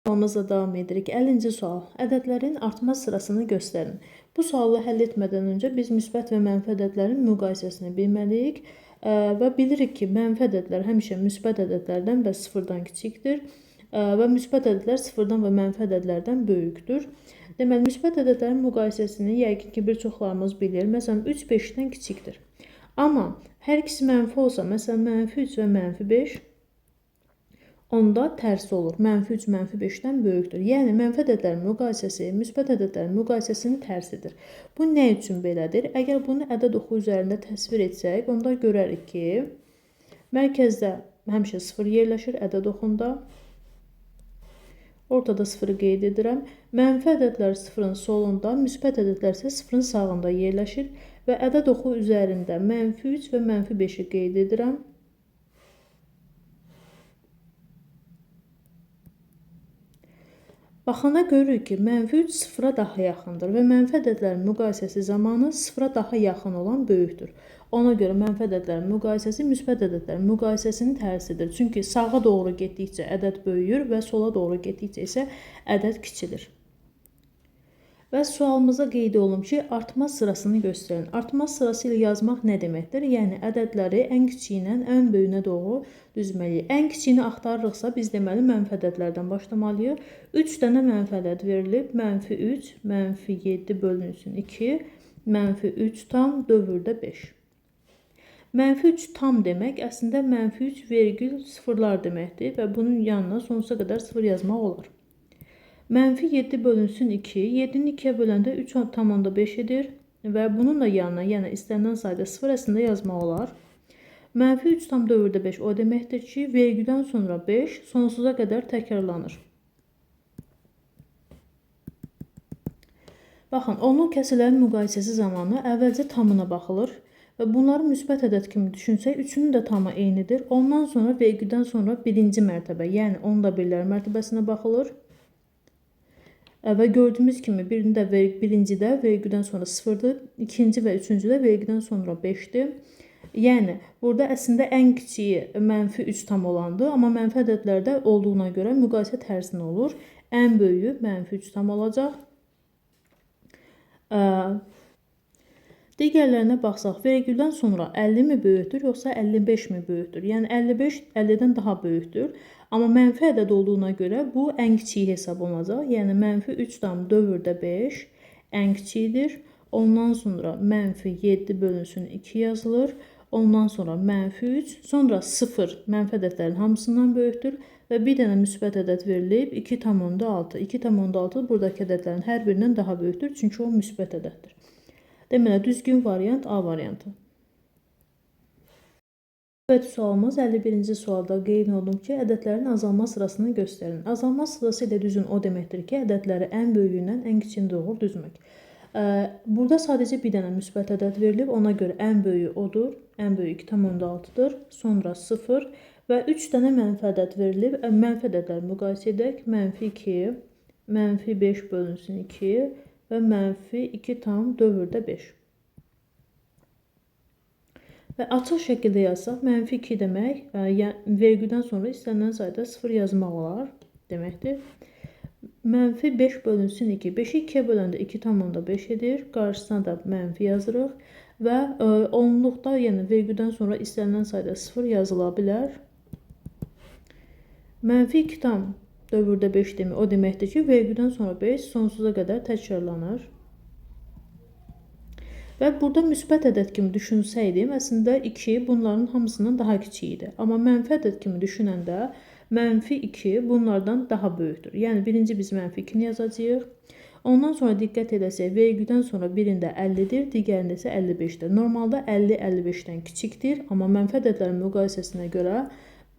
Sualımıza davam edirik. 50-ci sual. Ədədlərin artma sırasını göstərin. Bu sualı həll etmədən öncə biz müsbət və mənfi ədədlərin müqayisəsini bilməliyik və bilirik ki, mənfi ədədlər həmişə müsbət ədədlərdən və sıfırdan kiçikdir və müsbət ədədlər sıfırdan və mənfi ədədlərdən böyükdür. Deməli, müsbət ədədlərin müqayisəsini yəqin ki, bir çoxlarımız bilir. Məsələn, 3 5-dən kiçikdir. Amma hər ikisi mənfi olsa, məsələn, mənfi 3 və mənfi 5, onda tərsi olur. Mənfi 3 mənfi 5-dən böyükdür. Yəni, mənfi ədədlərin müqayisəsi müsbət ədədlərin müqayisəsinin tərsidir. Bu nə üçün belədir? Əgər bunu ədəd oxu üzərində təsvir etsək, onda görərik ki, mərkəzdə həmişə 0 yerləşir ədəd oxunda. Ortada 0-ı qeyd edirəm. Mənfi ədədlər 0-ın solunda, müsbət ədədlər isə 0-ın sağında yerləşir və ədəd oxu üzərində mənfi 3 və mənfi 5-i qeyd edirəm. Baxanda görürük ki, mənfi 3 sıfıra daha yaxındır və mənfi ədədlərin müqayisəsi zamanı sıfıra daha yaxın olan böyükdür. Ona görə mənfi ədədlərin müqayisəsi müsbət ədədlərin müqayisəsinin tərsidir. Çünki sağa doğru getdikcə ədəd böyüyür və sola doğru getdikcə isə ədəd kiçilir. Və sualımıza qeyd olunub ki, artma sırasını göstərin. Artma sırası ilə yazmaq nə deməkdir? Yəni, ədədləri ən kiçiyindən ən böyüyünə doğru düzməliyik. Ən kiçiyini axtarırıqsa, biz deməli mənfi ədədlərdən başlamalıyıq. 3 dənə mənfi ədəd verilib. Mənfi 3, mənfi 7 bölünsün 2, mənfi 3 tam dövrdə 5. Mənfi 3 tam demək, əslində mənfi 3 vergül sıfırlar deməkdir və bunun yanına sonsuza qədər sıfır yazmaq olar. Mənfi 7 bölünsün 2, 7-ni 2-yə böləndə 3 tam onda 5 edir və bunun da yanına, yəni istənilən sayda 0 əslində yazmaq olar. Mənfi 3 tam dövrdə 5 o deməkdir ki, vergüldən sonra 5 sonsuza qədər təkrarlanır. Baxın, onluq kəsrlərin müqayisəsi zamanı əvvəlcə tamına baxılır və bunları müsbət ədəd kimi düşünsək, üçünün də tamı eynidir. Ondan sonra vergüldən sonra birinci mərtəbə, yəni onda birlər mərtəbəsinə baxılır. Və gördüyümüz kimi birincidə vergüldən sonra 0-dır, ikinci və üçüncüdə vergüldən sonra 5-dir. Yəni, burada əslində ən kiçiyi mənfi 3 tam olandır, amma mənfi ədədlərdə olduğuna görə müqayisə tərsinə olur. Ən böyüyü mənfi 3 tam olacaq. Digərlərinə baxsaq, vergüldən sonra 50 mi böyükdür, yoxsa 55 mi böyükdür? Yəni, 55 50-dən daha böyükdür. Amma mənfi ədəd olduğuna görə bu ən kiçiyi hesab olunacaq. Yəni, mənfi 3 tam dövrdə 5 ən kiçiyidir. Ondan sonra mənfi 7 bölünsün 2 yazılır. Ondan sonra mənfi 3, sonra 0 mənfi ədədlərin hamısından böyükdür. Və bir dənə müsbət ədəd verilib 2 tam onda 6. 2 tam onda 6 buradakı ədədlərin hər birindən daha böyükdür. Çünki o müsbət ədəddir. Deməli, düzgün variant A variantı. Evet, sualımız 51-ci sualda qeyd olunub ki, ədədlərin azalma sırasını göstərin. Azalma sırası ilə düzün o deməkdir ki, ədədləri ən böyüyündən ən kiçiyinə doğru düzmək. Burada sadəcə bir dənə müsbət ədəd verilib, ona görə ən böyüyü odur. Ən böyüyü 2,6-dır, sonra 0 və 3 dənə mənfi ədəd verilib. Mənfi ədədləri müqayisə edək. Mənfi 2, mənfi 5 bölünsün 2 və mənfi 2 tam dövrdə 5. Və açıq şəkildə yazsaq, mənfi 2 demək, vergüldən sonra istənilən sayda 0 yazmaq olar deməkdir. Mənfi 5 bölünsün 2. 5-i 2-yə böləndə 2 tam onda 5 edir. Qarşısına da mənfi yazırıq. Və onluqda, yəni vergüldən sonra istənilən sayda 0 yazıla bilər. Mənfi 2 tam dövrdə 5 demək, o deməkdir ki, vergüldən sonra 5 sonsuza qədər təkrarlanır. Və burada müsbət ədəd kimi düşünsəydim, əslində 2 bunların hamısından daha kiçik idi. Amma mənfi ədəd kimi düşünəndə mənfi 2 bunlardan daha böyükdür. Yəni, birinci biz mənfi 2-ni yazacağıq. Ondan sonra diqqət edəsək, vergüldən sonra birində 50-dir, digərində isə 55-dir. Normalda 50 55-dən kiçikdir, amma mənfi ədədlərin müqayisəsinə görə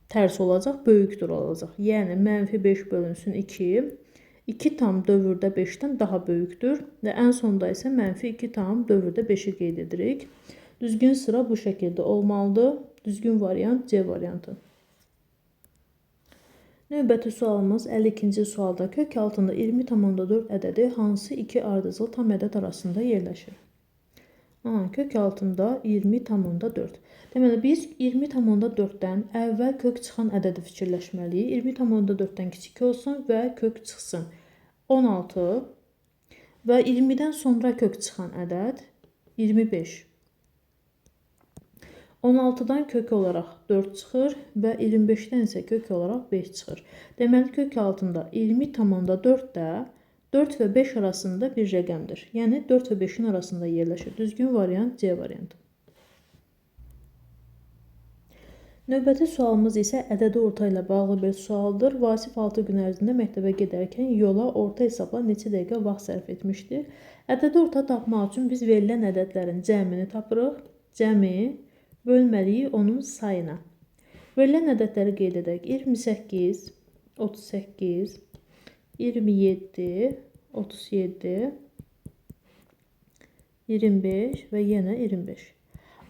tərs olacaq, böyükdür olacaq. Yəni, mənfi 5 bölünsün 2, 2 tam dövrdə 5-dən daha böyükdür və ən sonda isə mənfi 2 tam dövrdə 5-i qeyd edirik. Düzgün sıra bu şəkildə olmalıdır. Düzgün variant C variantı. Növbəti sualımız 52-ci sualda kök altında 20,4 ədədi hansı iki ardıcıl tam ədəd arasında yerləşir? Kök altında 20,4. Deməli, biz 20,4-dən əvvəl kök çıxan ədədi fikirləşməliyik. 20,4-dən kiçik olsun və kök çıxsın. 16 və 20-dən sonra kök çıxan ədəd 25. 16-dan kök olaraq 4 çıxır və 25-dən isə kök olaraq 5 çıxır. Deməli, kök altında 20,4-də 4 və 5 arasında bir rəqəmdir. Yəni, 4 və 5-in arasında yerləşir. Düzgün variant C variantı. Növbəti sualımız isə ədədi orta ilə bağlı bir sualdır. Vasif 6 gün ərzində məktəbə gedərkən yola orta hesabla neçə dəqiqə vaxt sərf etmişdir? Ədədi orta tapmaq üçün biz verilən ədədlərin cəmini tapırıq. Cəmi bölməliyik onun sayına. Verilən ədədləri qeyd edək. 28, 38, 27, 37, 25 və yenə 25.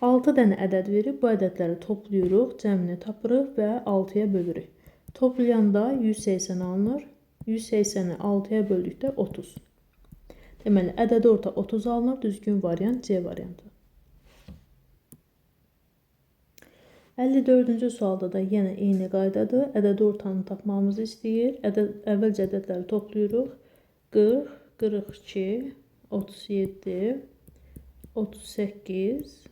6 dənə ədəd verib, bu ədədləri toplayırıq, cəmini tapırıq və 6-ya bölürük. Toplayanda 180 alınır. 180-i 6-ya böldükdə 30. Deməli, ədədi orta 30 alınır. Düzgün variant C variantı. 54-cü sualda da yenə eyni qaydadır. Ədədi ortanı tapmamızı istəyir. Əvvəlcə ədədləri toplayırıq. 40, 42, 37, 38,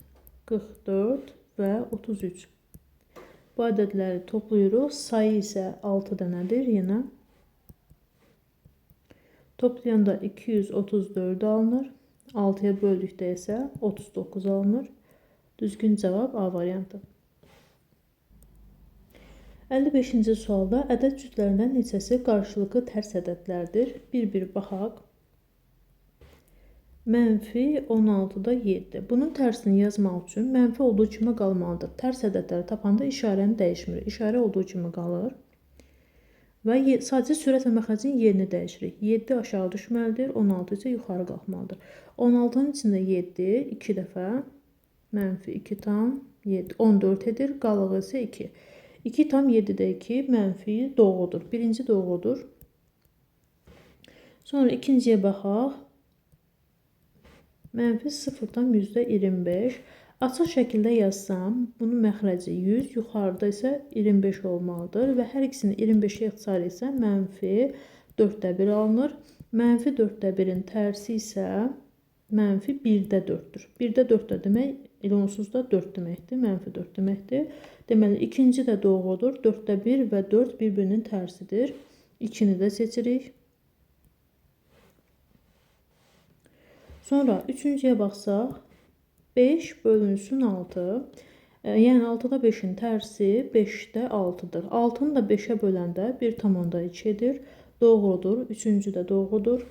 44 və 33. Bu ədədləri toplayırıq. Sayı isə 6 dənədir yenə. Toplayanda 234 alınır. 6-ya böldükdə isə 39 alınır. Düzgün cavab A variantı. 55-ci sualda ədəd cütlərindən neçəsi qarşılıqlı tərs ədədlərdir? Bir-bir baxaq. Mənfi 16-da 7. Bunun tərsini yazmaq üçün mənfi olduğu kimi qalmalıdır. Tərs ədədləri tapanda işarəni dəyişmirik. İşarə olduğu kimi qalır. Və sadəcə sürət və məxrəcin yerini dəyişirik. 7 aşağı düşməlidir, 16 isə yuxarı qalxmalıdır. 16-nın içində 7, 2 dəfə, mənfi 2 tam 7, 14 edir, qalığı isə 2. 2 tam 7-də 2, mənfi doğrudur. Birinci doğrudur. Sonra ikinciyə baxaq. Mənfi 0 tam %25. Açıq şəkildə yazsam, bunun məxrəci 100, yuxarıda isə 25 olmalıdır. Və hər ikisini 25-ə ixtisar etsə, mənfi 4də 1 alınır. Mənfi 4də 1-in tərsi isə mənfi 1də 4-dür. 1də 4 də demək, elə onsuz da 4 deməkdir, mənfi 4 deməkdir. Deməli, ikinci də doğrudur. 4də 1 və 4 bir-birinin tərsidir. 2-ni də seçirik. Sonra üçüncüyə baxsaq, 5 bölünsün 6. Yəni 6-da 5-in tərsi 5-də 6-dır. 6-nı da 5-ə böləndə 1,2 edir. Doğrudur. Üçüncü də doğrudur.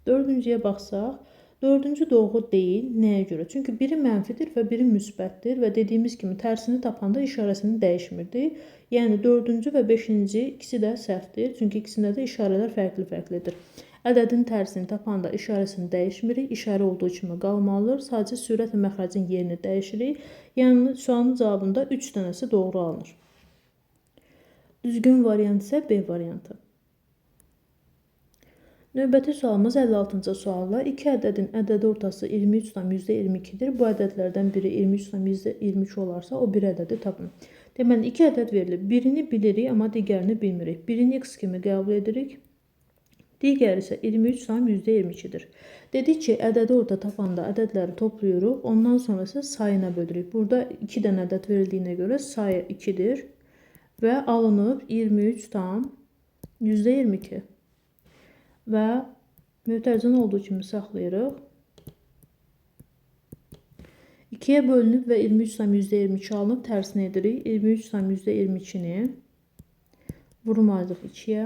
Dördüncüyə baxsaq, dördüncü doğru deyil. Nəyə görə? Çünki biri mənfidir və biri müsbətdir və dediyimiz kimi tərsini tapanda işarəsini dəyişmirdik. Yəni dördüncü və beşinci ikisi də səhvdir. Çünki ikisində də işarələr fərqli-fərqlidir. Ədədin tərsini tapanda işarəsini dəyişmirik. İşarə olduğu kimi qalmalıdır. Sadəcə sürət və məxrəcin yerini dəyişirik. Yəni sualın cavabında 3 dənəsi doğru alınır. Düzgün variant isə B variantı. Növbəti sualımız 56-cı sualla. 2 ədədin ədədi ortası 23,22-dir. Bu ədədlərdən biri 23,23 olarsa, o bir ədədi tapın. Deməli, 2 ədəd verilib. Birini bilirik, amma digərini bilmirik. Birini x kimi qəbul edirik. Digəri isə 23,22-dir. Dedik ki, ədədi orta tapanda ədədləri toplayırıq. Ondan sonra isə sayına bölürük. Burada 2 dənə ədəd verildiyinə görə sayı 2-dir. Və alınıb 23,22. Və mötərizən olduğu kimi saxlayırıq. 2-yə bölünüb və 23,22 alınıb tərsini edirik. 23,22-ni vurmalıyıq 2-yə.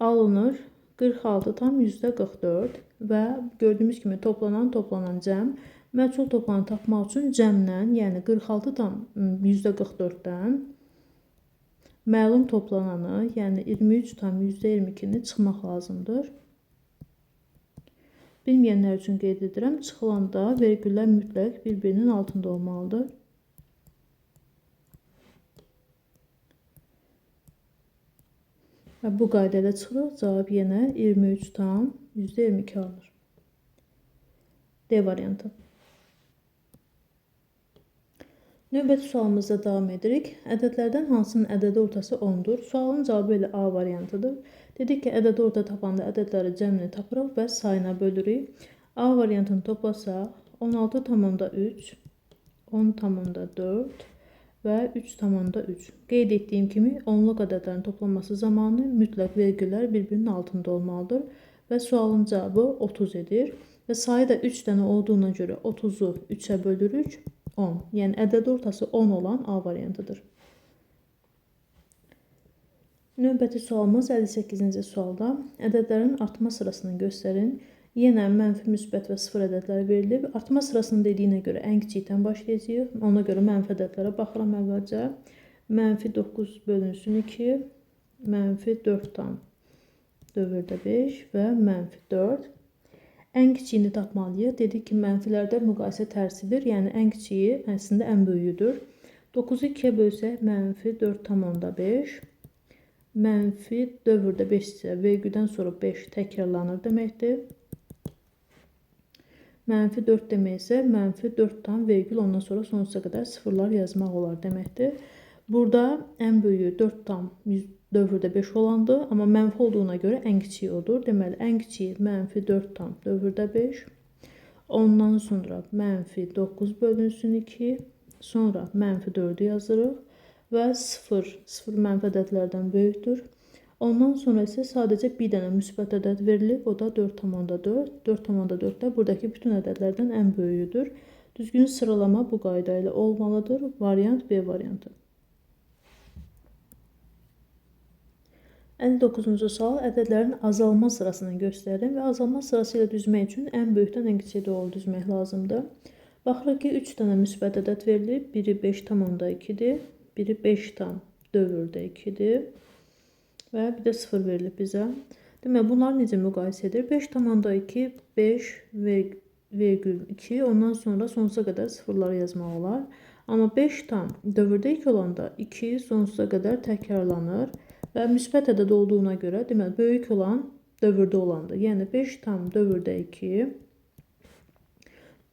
Alınır 46,44 və gördüyümüz kimi toplanan cəm məchul toplanı tapmaq üçün cəmdən, yəni 46,44-dən məlum toplananı, yəni 23,22-ni çıxmaq lazımdır. Bilməyənlər üçün qeyd edirəm, çıxılanda vergüllər mütləq bir-birinin altında olmalıdır. Və bu qayda ilə çıxırıq. Cavab yenə 23 tam %22 alınır. D variantı. Növbəti sualımızda davam edirik. Ədədlərdən hansının ədədi ortası 10-dur? Sualın cavabı ilə A variantıdır. Dedik ki, ədədi orta tapanda ədədləri cəmini tapırıq və sayına bölürük. A variantını toplasaq 16,3, 10,4 və 3,3. Qeyd etdiyim kimi, onluq ədədlərin toplanması zamanı mütləq vergüllər bir-birinin altında olmalıdır və sualın cavabı 30 edir. Və sayı da 3 dənə olduğuna görə 30-u 3-ə bölürük. 10. Yəni ədəd ortası 10 olan A variantıdır. Növbəti sualımız 58-ci sualda. Ədədlərin artma sırasını göstərin. Yenə mənfi, müsbət və sıfır ədədlər verilib. Artma sırasını dediyinə görə ən kiçikdən başlayacağıq. Ona görə mənfi ədədlərə baxıram əvvəlcə. Mənfi 9 bölünsün 2, mənfi 4 tam dövrdə 5 və mənfi 4. Ən kiçiyini tapmalıyıq. Dedik ki, mənfilərdə müqayisə tərsidir. Yəni, ən kiçiyi əslində ən böyüyüdür. 9-u 2-yə bölsək, mənfi 4,5. Mənfi dövrdə 5 isə vergüldən sonra 5 təkrarlanır deməkdir. Mənfi 4 demək isə mənfi 4 tam vergül ondan sonra sonsuza qədər sıfırlar yazmaq olar deməkdir. Burada ən böyüyü 4 tam dövrdə 5 olandır, amma mənfi olduğuna görə ən kiçiyi odur. Deməli, ən kiçiyi mənfi 4 tam dövrdə 5. Ondan sonra mənfi 9 bölünsün 2. Sonra mənfi 4'ü yazırıq və 0 mənfi ədədlərdən böyükdür. Ondan sonra isə sadəcə bir dənə müsbət ədəd verilib, o da 4,4. 4,4 də buradakı bütün ədədlərdən ən böyüyüdür. Düzgün sıralama bu qayda ilə olmalıdır. Variant B variantı. 59-cu sual ədədlərin azalma sırasını göstərin və azalma sırası ilə düzmək üçün ən böyükdən ən kiçiyə doğru düzmək lazımdır. Baxırıq ki, 3 dənə müsbət ədəd verilib. Biri 5,2-dir, biri 5 tam dövrdə 2-dir və bir də 0 verilib bizə. Demək, bunlar necə müqayisə edir? 5,2, 5,2, ondan sonra sonsuza qədər sıfırlar yazmaq olar. Amma 5 tam dövrdə 2 olanda 2 sonsuza qədər təkrarlanır. Və müsbət ədəd olduğuna görə, deməli, böyük olan dövrdə olandır. Yəni, 5 tam dövrdə 2,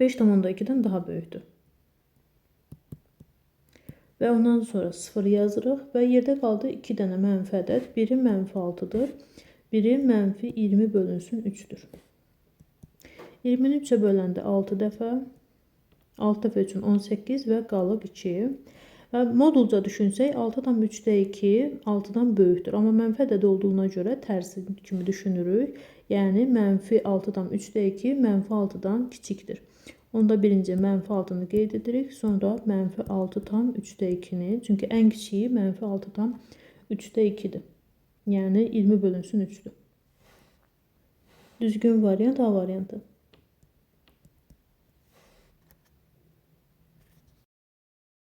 5,2-dən daha böyükdür. Və ondan sonra 0 yazırıq və yerdə qaldı 2 dənə mənfi ədəd. Biri mənfi 6-dır, biri mənfi 20 bölünsün 3-dür. 20-ni 3-ə böləndə 6 dəfə, 6 dəfə üçün 18 və qalıb 2. Və modulca düşünsək, 6,3-də 2 6-dan böyükdür. Amma mənfi ədəd olduğuna görə tərsi kimi düşünürük. Yəni, mənfi 6,3-də 2 mənfi 6-dan kiçikdir. Onda birinci mənfi 6-nı qeyd edirik. Sonra mənfi 6,3-də 2-ni. Çünki ən kiçiyi mənfi 6,3-də 2-dir. Yəni, 20 bölünsün 3-dür. Düzgün variant A variantı.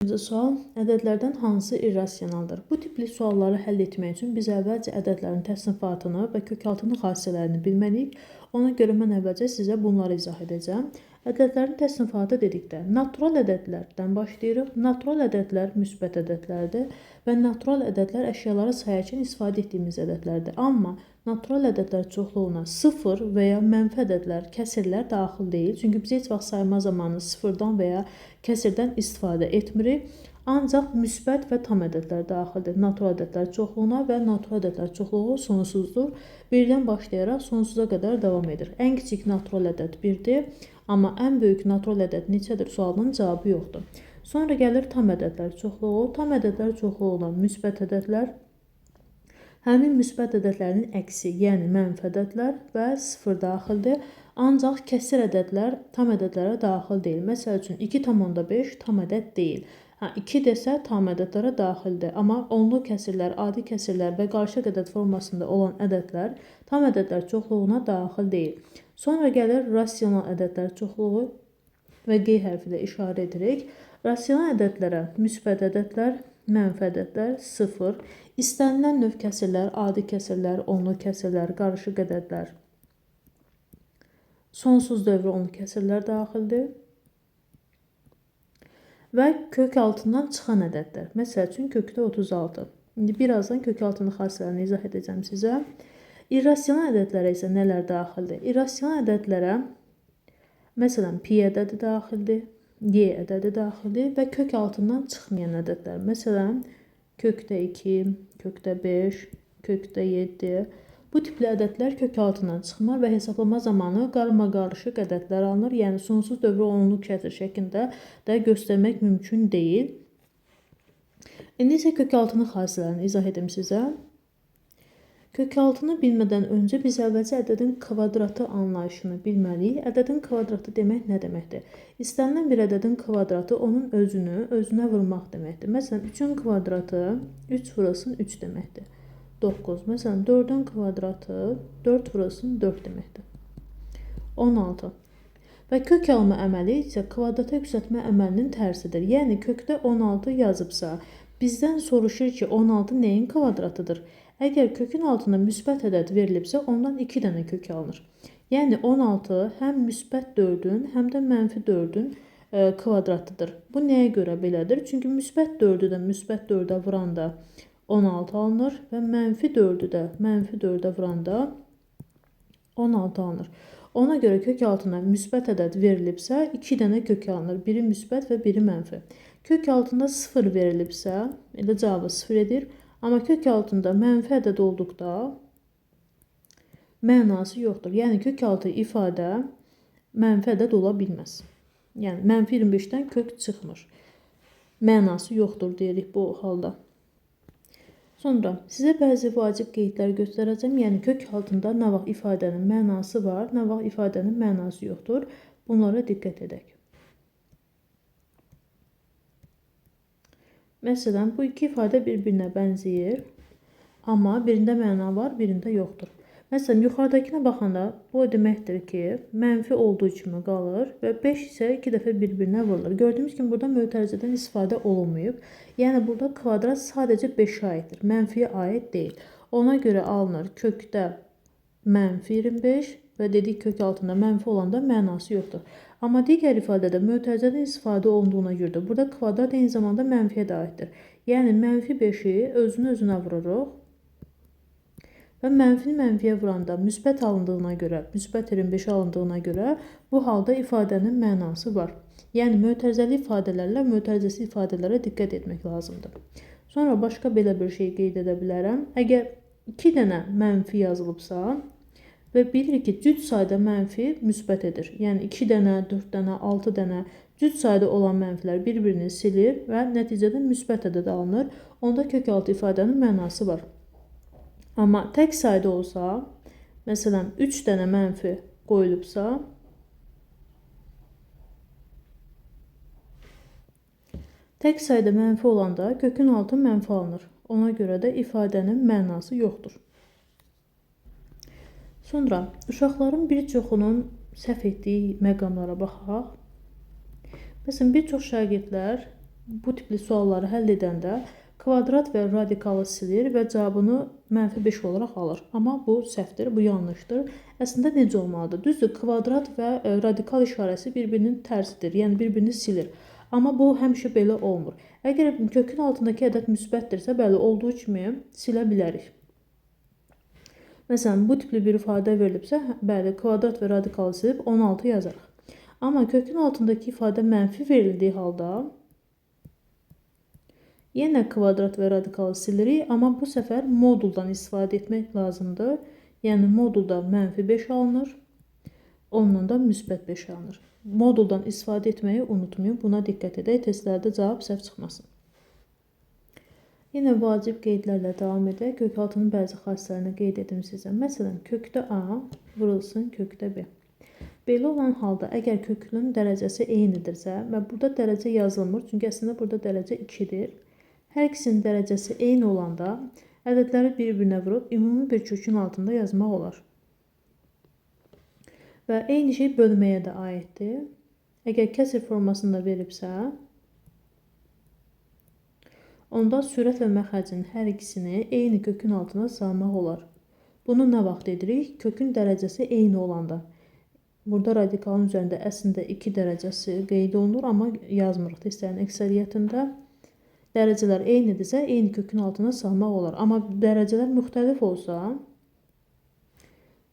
Sual, ədədlərdən hansı irrasionaldır? Bu tipli sualları həll etmək üçün biz əvvəlcə ədədlərin təsnifatını və kökaltının xassələrini bilməliyik. Ona görə mən əvvəlcə sizə bunları izah edəcəm. Ədədlərin təsnifatı dedikdə natural ədədlərdən başlayırıq. Natural ədədlər müsbət ədədlərdir və natural ədədlər əşyaları sayarkən istifadə etdiyimiz ədədlərdir. Amma natural ədədlər çoxluğuna 0 və ya mənfi ədədlər, kəsirlər daxil deyil. Çünki biz heç vaxt sayma zamanı sıfırdan və ya kəsirdən istifadə etmirik. Ancaq müsbət və tam ədədlər daxildir. Natural ədədlər çoxluğuna və natural ədədlər çoxluğu sonsuzdur. Birdən başlayaraq sonsuza qədər davam edir. Ən kiçik natural ədəd 1-dir, amma ən böyük natural ədəd neçədir sualının cavabı yoxdur. Sonra gəlir tam ədədlər çoxluğu. Tam ədədlər çoxluğu olan müsbət ədədlər, həmin müsbət ədədlərin əksi, yəni mənfi ədədlər və 0 daxildir. Ancaq kəsir ədədlər tam ədədlərə daxil deyil. Məsəl üçün 2,5 tam ədəd deyil. 2 desə tam ədədlərə daxildir. Amma onlu kəsirlər, adi kəsirlər və qarışıq ədəd formasında olan ədədlər tam ədədlər çoxluğuna daxil deyil. Sonra gəlir rasional ədədlər çoxluğu və Q hərfi ilə işarə edirik. Rasional ədədlərə müsbət ədədlər, mənfi ədədlər, 0, istənilən növ kəsirlər, adi kəsirlər, onlu kəsirlər, qarışıq ədədlər, sonsuz dövrü onlu kəsirlər daxildir və kök altından çıxan ədədlər. Məsəl üçün, kökdə 36. İndi birazdan kökaltının xassələrini izah edəcəm sizə. İrrasional ədədlərə isə nələr daxildir? İrrasional ədədlərə məsələn pi ədədi daxildir, y ədədi daxildir və kök altından çıxmayan ədədlər. Məsələn, kökdə 2, kökdə 5, kökdə 7. Bu tipli ədədlər kök altından çıxmır və hesablama zamanı qarışıq ədədlər alınır. Yəni, sonsuz dövrü onluq kəsr şəklində də göstərmək mümkün deyil. İndi isə kökaltının xassələrini izah edim sizə. Kökaltını bilmədən öncə biz əvvəlcə ədədin kvadratı anlayışını bilməliyik. Ədədin kvadratı demək nə deməkdir? İstənilən bir ədədin kvadratı onun özünə vurmaq deməkdir. Məsələn, 3-ün kvadratı 3 vurasın 3 deməkdir. 9. Məsələn, 4-ün kvadratı 4 vurasın 4 deməkdir. 16. Və kök alma əməli isə kvadrata yüksəltmə əməlinin tərsidir. Yəni, kökdə 16 yazıbsa, bizdən soruşur ki, 16 nəyin kvadratıdır? Əgər kökün altında müsbət ədəd verilibsə, ondan 2 dənə kök alınır. Yəni, 16 həm müsbət 4-ün, həm də mənfi 4-ün kvadratıdır. Bu nəyə görə belədir? Çünki müsbət 4-ü də müsbət 4-ə vuranda 16 alınır və mənfi 4-ü də mənfi 4-ə vuranda 16 alınır. Ona görə kök altına müsbət ədəd verilibsə, 2 dənə kök alınır. Biri müsbət və biri mənfi. Kök altında 0 verilibsə, elə cavabı 0 edir. Amma kök altında mənfi ədəd olduqda mənası yoxdur. Yəni, kök altı ifadə mənfi ədəd ola bilməz. Yəni, mənfi 25-dən kök çıxmır. Mənası yoxdur deyirik bu halda. Sonra sizə bəzi vacib qeydlər göstərəcəm. Yəni, kök altında nə vaxt ifadənin mənası var, nə vaxt ifadənin mənası yoxdur. Bunlara diqqət edək. Məsələn, bu iki ifadə bir-birinə bənzəyir, amma birində məna var, birində yoxdur. Məsələn, yuxarıdakına baxanda bu deməkdir ki, mənfi olduğu kimi qalır və 5 isə 2 dəfə bir-birinə vurulur. Gördüyümüz kimi burada mötərizədən istifadə olunmayıb. Yəni, burada kvadrat sadəcə 5-ə aiddir, mənfiyə aid deyil. Ona görə alınır kökdə mənfi 25 və dedik kök altında mənfi olanda mənası yoxdur. Amma digər ifadədə mötərizədən istifadə olunduğuna görə burada kvadrat eyni zamanda mənfiyə də aiddir. Yəni, mənfi 5-i özünə vururuq və mənfini mənfiyə vuranda müsbət alındığına görə, müsbət 25 alındığına görə bu halda ifadənin mənası var. Yəni, mötərizəli ifadələrlə mötərizəsiz ifadələrə diqqət etmək lazımdır. Sonra başqa belə bir şey qeyd edə bilərəm. Əgər 2 dənə mənfi yazılıbsa və bilirik ki, cüt sayda mənfi müsbət edir. Yəni, 2 dənə, 4 dənə, 6 dənə cüt sayda olan mənfilər bir-birini silir və nəticədə müsbət ədəd alınır. Onda kök altı ifadənin mənası var. Amma tək sayda olsa, məsələn, 3 dənə mənfi qoyulubsa, tək sayda mənfi olanda kökün altı mənfi alınır. Ona görə də ifadənin mənası yoxdur. Sonra uşaqların bir çoxunun səhv etdiyi məqamlara baxaq. Məsələn, bir çox şagirdlər bu tipli sualları həll edəndə kvadrat və radikalı silir və cavabını mənfi 5 olaraq alır. Amma bu səhvdir, bu yanlışdır. Əslində necə olmalıdır? Düzdür, kvadrat və radikal işarəsi bir-birinin tərsidir, yəni bir-birini silir. Amma bu həmişə belə olmur. Əgər kökün altındakı ədəd müsbətdirsə, bəli, olduğu kimi silə bilərik. Məsələn, bu tipli bir ifadə verilibsə, bəli, kvadrat və radikalı silib 16 yazarıq. Amma kökün altındakı ifadə mənfi verildiyi halda yenə kvadrat və radikalı silirik, amma bu səfər moduldan istifadə etmək lazımdır. Yəni, modulda mənfi 5 alınır, ondan da müsbət 5 alınır. Moduldan istifadə etməyi unutmayın, buna diqqət edək, testlərdə cavab səhv çıxmasın. Yenə vacib qeydlərlə davam edək. Kök altının bəzi xassələrini qeyd edim sizə. Məsələn, kökdə A vurulsun kökdə B. Belə olan halda, əgər kökünün dərəcəsi eynidirsə və burada dərəcə yazılmır, çünki əslində burada dərəcə 2-dir. Hər ikisinin dərəcəsi eyni olanda ədədləri bir-birinə vurub ümumi bir kökün altında yazmaq olar. Və eyni şey bölməyə də aiddir. Əgər kəsr formasında veribsə, onda sürət və məxərcin hər ikisini eyni kökün altına salmaq olar. Bunu nə vaxt edirik? Kökün dərəcəsi eyni olanda. Burada radikalın üzərində əslində 2 dərəcəsi qeyd olunur, amma yazmırıq testlərin əksəriyyətində. Dərəcələr eynidirsə, eyni kökün altına salmaq olar. Amma dərəcələr müxtəlif olsa,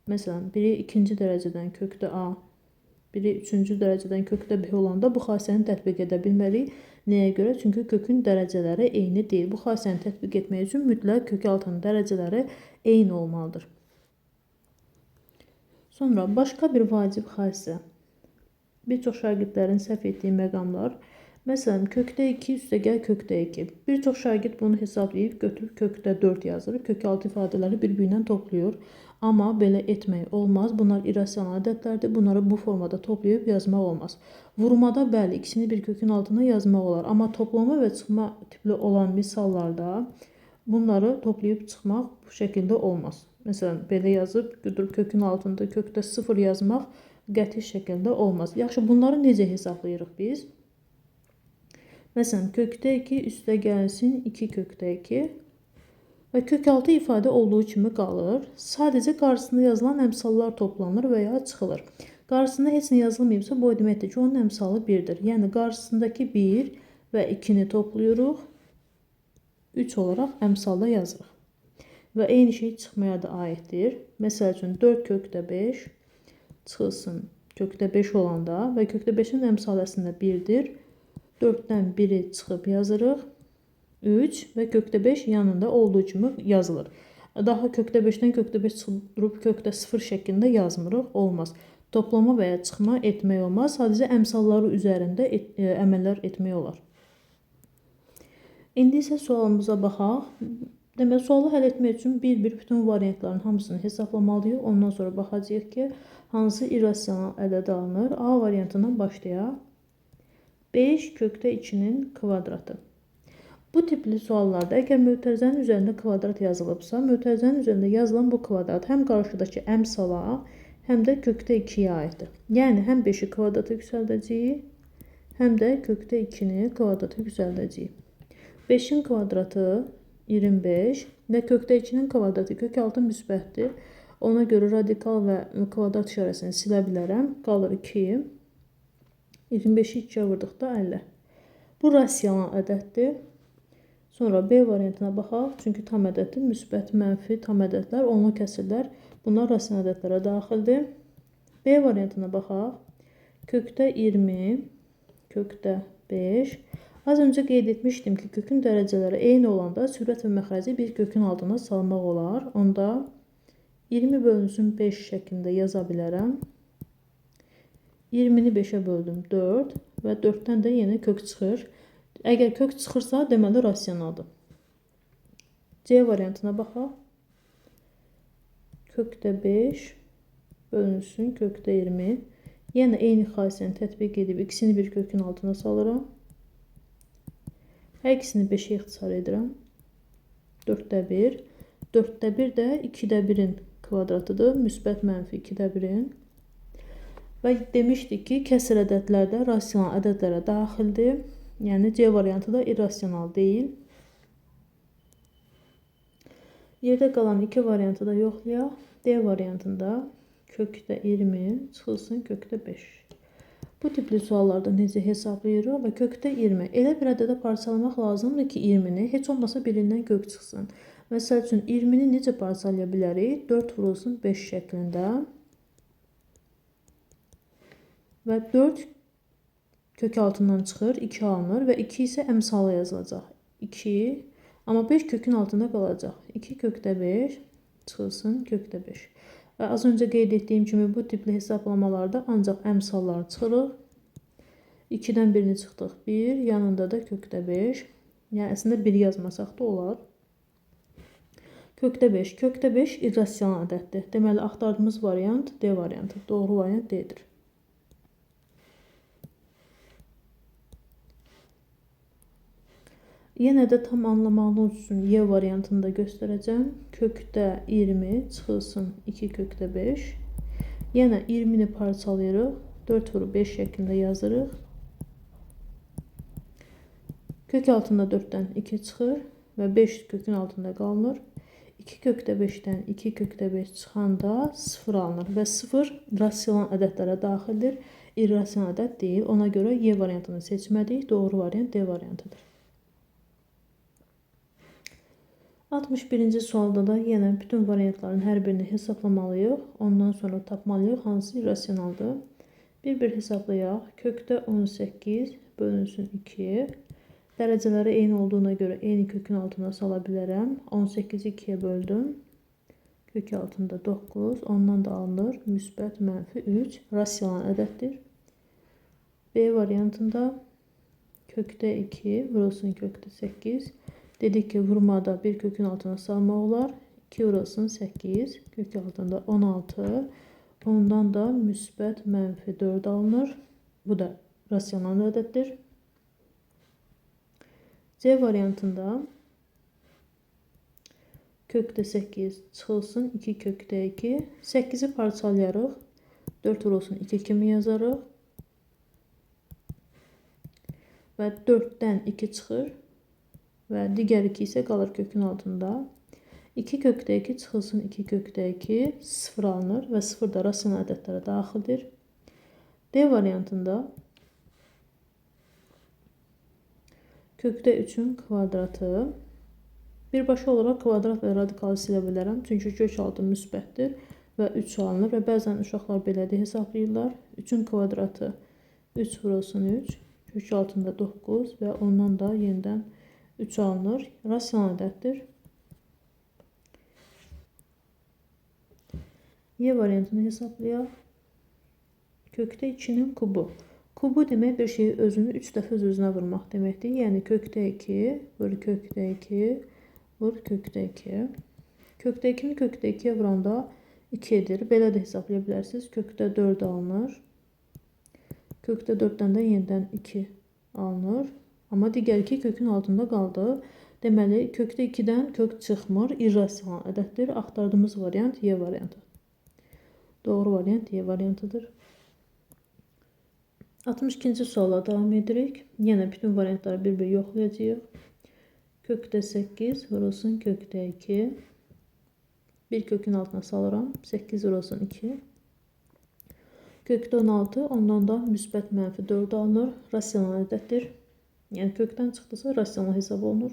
məsələn, biri 2-ci dərəcədən kökdə A, biri 3-cü dərəcədən kökdə B olanda bu xassəni tətbiq edə bilmərik. Nəyə görə? Çünki kökün dərəcələri eyni deyil. Bu xassəni tətbiq etmək üçün mütləq kök altının dərəcələri eyni olmalıdır. Sonra başqa bir vacib xassə. Bir çox şagirdlərin səhv etdiyi məqamlar. Məsələn, kökdə 2 üstəgəl kökdə 2. Bir çox şagird bunu hesablayıb götürüb kökdə 4 yazır. Kök altı ifadələri bir-birindən toplayır. Amma belə etmək olmaz. Bunlar irrasional ədədlərdir. Bunları bu formada toplayıb yazmaq olmaz. Vurmada bəli, ikisini bir kökün altına yazmaq olar. Amma toplama və çıxma tipli olan misallarda bunları toplayıb çıxmaq bu şəkildə olmaz. Məsələn, belə yazıb götürüb kökün altında kökdə 0 yazmaq qəti şəkildə olmaz. Yaxşı, bunları necə hesablayırıq biz? Məsələn, kökdə 2 üstə gəlsin 2 kökdə 2 və kök altı ifadə olduğu kimi qalır. Sadəcə qarşısında yazılan əmsallar toplanır və ya çıxılır. Qarşısında heç nə yazılmayıbsa, bu deməkdir ki, onun əmsalı 1-dir. Yəni, qarşısındakı 1 və 2-ni toplayırıq, 3 olaraq əmsalda yazırıq. Və eyni şey çıxmaya da aiddir. Məsəl üçün, 4 kökdə 5 çıxılsın kökdə 5 olanda və kökdə 5-in əmsalı əslində 1-dir. 4-dən 1-i çıxıb yazırıq. 3 və kökdə 5 yanında olduğu kimi yazılır. Daha kökdə 5-dən kökdə 5 çıxıb kökdə 0 şəklində yazmırıq. Olmaz. Toplama və ya çıxma etmək olmaz. Sadəcə əmsalları üzərində əməllər etmək olar. İndi isə sualımıza baxaq. Deməli, sualı həll etmək üçün bir-bir bütün variantların hamısını hesablamalıyıq. Ondan sonra baxacağıq ki, hansı irrasional ədəd alınır. A variantından başlayaq. 5 kökdə 2-nin kvadratı. Bu tipli suallarda əgər mötərizənin üzərində kvadrat yazılıbsa, mötərizənin üzərində yazılan bu kvadrat həm qarşıdakı əmsala, həm də kökdə 2-yə aiddir. Yəni, həm 5-i kvadrata yüksəldəcəyik, həm də kökdə 2-ni kvadrata yüksəldəcəyik. 5-in kvadratı 25 və kökdə 2-nin kvadratı kök altı müsbətdir. Ona görə radikal və kvadrat işarəsini silə bilərəm. Qalır 2. 25-i 2-yə vurduqda 50. Bu rasional ədəddir. Sonra B variantına baxaq. Çünki tam ədəddir. Müsbət, mənfi, tam ədədlər, onlu kəsirlər. Bunlar rasional ədədlərə daxildir. B variantına baxaq. Kökdə 20, kökdə 5. Az öncə qeyd etmişdim ki, kökün dərəcələri eyni olanda sürət və məxrəci bir kökün altına salmaq olar. Onda 20 bölünsün 5 şəklində yaza bilərəm. 20-ni 5-ə böldüm 4 və 4-dən də yenə kök çıxır. Əgər kök çıxırsa, deməli rasionaldır. C variantına baxaq. Kökdə 5 bölünsün kökdə 20. Yenə eyni xassəni tətbiq edib ikisini bir kökün altına salıram. Hər ikisini 5-ə ixtisar edirəm. 4-də 1. 4-də 1 də 2-də 1-in kvadratıdır. Müsbət mənfi 2-də 1-in. Və demişdik ki, kəsr ədədlərdə rasional ədədlərə daxildir. Yəni, C variantı da irrasional deyil. Yerdə qalan 2 variantı da yoxlayaq. D variantında kökdə 20 çıxılsın kökdə 5. Bu tipli suallarda necə hesablayırıq və kökdə 20. Elə bir ədədə parçalamaq lazımdır ki, 20-ni heç olmasa birindən kök çıxsın. Məsəl üçün, 20-ni necə parçalaya bilərik? 4 vurulsun 5 şəklində. Və 4 kök altından çıxır, 2 alınır və 2 isə əmsala yazılacaq. 2, amma 5 kökün altında qalacaq. 2 kökdə 5 çıxılsın kökdə 5. Və az öncə qeyd etdiyim kimi bu tipli hesablamalarda ancaq əmsallar çıxırıq. 2-dən 1-ni çıxdıq 1, yanında da kökdə 5. Yəni, əslində 1 yazmasaq da olar. Kökdə 5. Kökdə 5 irrasional ədəddir. Deməli, axtardığımız variant D variantı. Doğru variant D-dir. Yenə də tam anlamağınız üçün Y variantını da göstərəcəm. Kökdə 20 çıxılsın 2 kökdə 5. Yenə 20-ni parçalayırıq. 4 vurub 5 şəklində yazırıq. Kök altında 4-dən 2 çıxır və 5 kökün altında qalınır. 2 kökdə 5-dən 2 kökdə 5 çıxanda 0 alınır və 0 rasional ədədlərə daxildir. İrrasional ədəd deyil. Ona görə Y variantını seçmədik. Doğru variant D variantıdır. 61-ci sualda da yenə bütün variantların hər birini hesablamalıyıq. Ondan sonra tapmalıyıq hansı irrasionaldır. Bir-bir hesablayaq. Kökdə 18 bölünsün 2. Dərəcələri eyni olduğuna görə eyni kökün altına sala bilərəm. 18-i 2-yə böldüm. Kök altında 9. Ondan da alınır. Müsbət mənfi 3. Rasional ədəddir. B variantında kökdə 2 vurulsun kökdə 8. Dedik ki, vurmada bir kökün altına salmaq olar. 2 vurulsun 8. Kök altında 16. Ondan da müsbət mənfi 4 alınır. Bu da rasional ədəddir. C variantında kökdə 8 çıxılsın 2 kökdə 2. 8-i parçalayarıq. 4 vurulsun 2 kimi yazarıq. Və 4-dən 2 çıxır. Və digər 2 isə qalır kökün altında. 2 kökdə 2 çıxılsın 2 kökdə 2. 0 alınır və 0 da rasional ədədlərə daxildir. D variantında kökdə 3-ün kvadratı. Birbaşa olaraq kvadrat və radikalı silə bilərəm. Çünki kök altı müsbətdir və 3 alınır və bəzən uşaqlar belə də hesablayırlar. 3-ün kvadratı 3 vurulsun 3. Kök altında 9 və ondan da yenidən 3 alınır. Rasional ədəddir. Y variantını hesablayaq. Kökdə 2-nin kubu. Kubu demək bir şeyi özünü 3 dəfə öz-özünə vurmaq deməkdir. Yəni kökdə 2 vur kökdə 2 vur kökdə 2. Kökdə 2-ni kökdə 2-yə vuranda 2 edir. Belə də hesablaya bilərsiniz. Kökdə 4 alınır. Kökdə 4-dən də yenidən 2 alınır. Amma digər 2 kökün altında qaldı. Deməli, kökdə 2-dən kök çıxmır. İrrasional ədəddir. Axtardığımız variant Y variantı. Doğru variant Y variantıdır. 62-ci suala davam edirik. Yenə bütün variantları bir-bir yoxlayacağıq. Kökdə 8 vurulsun kökdə 2. Bir kökün altına salıram. 8 vurulsun 2. Kökdə 16, ondan da müsbət mənfi 4 alınır. Rasional ədəddir. Yəni kökdən çıxdısa rasional hesab olunur.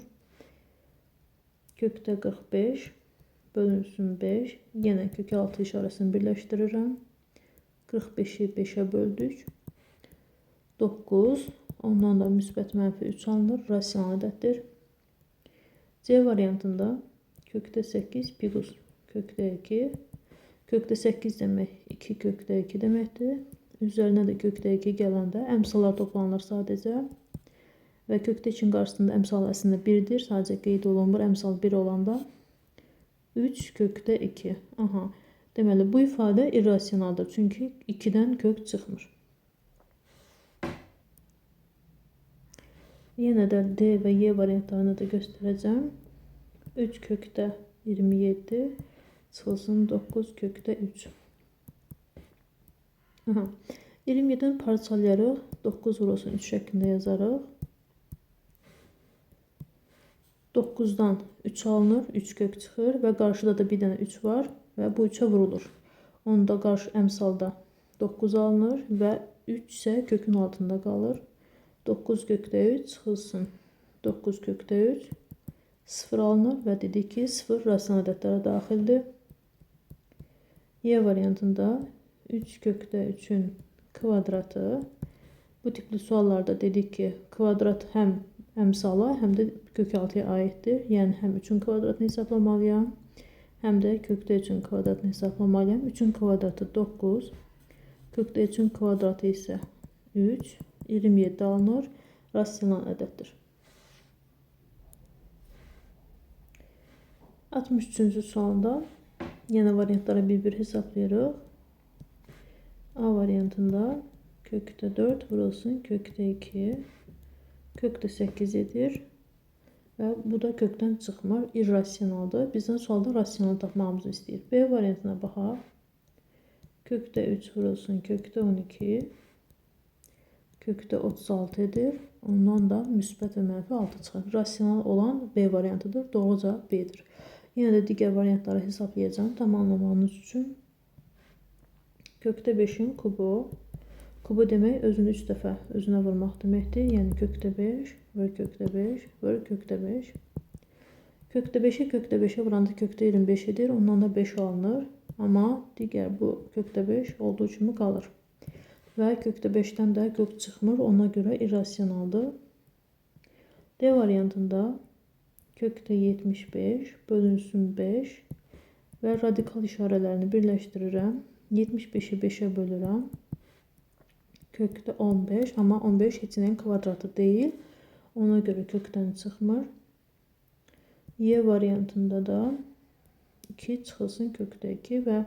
Kökdə 45 bölünsün 5. Yenə kök altı işarəsini birləşdirirəm. 45-i 5-ə böldük. 9. Ondan da müsbət mənfi 3 alınır. Rasional ədəddir. C variantında kökdə 8 piqus kökdə 2. Kökdə 8 demək 2 kökdə 2 deməkdir. Üzərinə də kökdə 2 gələndə əmsallar toplanır sadəcə. Və kökdə 2-nin qarşısında əmsal əslində 1-dir. Sadəcə qeyd olunmur əmsal 1 olanda. 3 kökdə 2. Aha. Deməli, bu ifadə irrasionaldır. Çünki 2-dən kök çıxmır. Yenə də D və Y variantlarını da göstərəcəm. 3 kökdə 27 çıxılsın 9 kökdə 3. 27-ni parçalayarıq. 9 vurulsun 3 şəklində yazarıq. 9-dan 3 alınır. 3 kök çıxır və qarşıda da bir dənə 3 var və bu 3-ə vurulur. Onda qarşı əmsalda 9 alınır və 3 isə kökün altında qalır. 9 kökdə 3 çıxılsın 9 kökdə 3. 0 alınır və dedik ki, 0 rasional ədədlərə daxildir. Y variantında 3 kökdə 3-ün kvadratı. Bu tipli suallarda dedik ki, kvadrat həm əmsala, həm də kök altıya aiddir. Yəni, həm 3-ün kvadratını hesablamalıyam, həm də kökdə 3-ün kvadratını hesablamalıyam. 3-ün kvadratı 9, kökdə 3-ün kvadratı isə 3, 27 alınır, rasional ədəddir. 63-cü sualda yenə variantlara bir-bir hesablayırıq. A variantında kökdə 4 vurulsun kökdə 2, kökdə 8 edir və bu da kökdən çıxmır, irrasionaldır. Bizdən sualda rasional tapmağımızı istəyir. B variantına baxaq. Kökdə 3 vurulsun kökdə 12, kökdə 36 edir. Ondan da müsbət və mənfi 6 çıxır. Rasional olan B variantıdır. Doğru cavab B-dir. Yenə də digər variantları hesablayacağım tamamlamanız üçün. Kökdə 5-in kubu. Kubu demək özünü 3 dəfə özünə vurmaq deməkdir. Yəni kökdə 5, vur kökdə 5, vur kökdə 5. Kökdə 5-i kökdə 5-ə vuranda kökdə 25 edir. Ondan da 5 alınır. Amma digər bu kökdə 5 olduğu kimi qalır. Və kökdə 5-dən də kök çıxmır. Ona görə irrasionaldır. D variantında kökdə 75 bölünsün 5 və radikal işarələrini birləşdirirəm. 75-i 5-ə bölürəm. Kökdə 15, amma 15 heç-nəyin kvadratı deyil. Ona görə kökdən çıxmır. Y variantında da 2 çıxılsın kökdə 2 və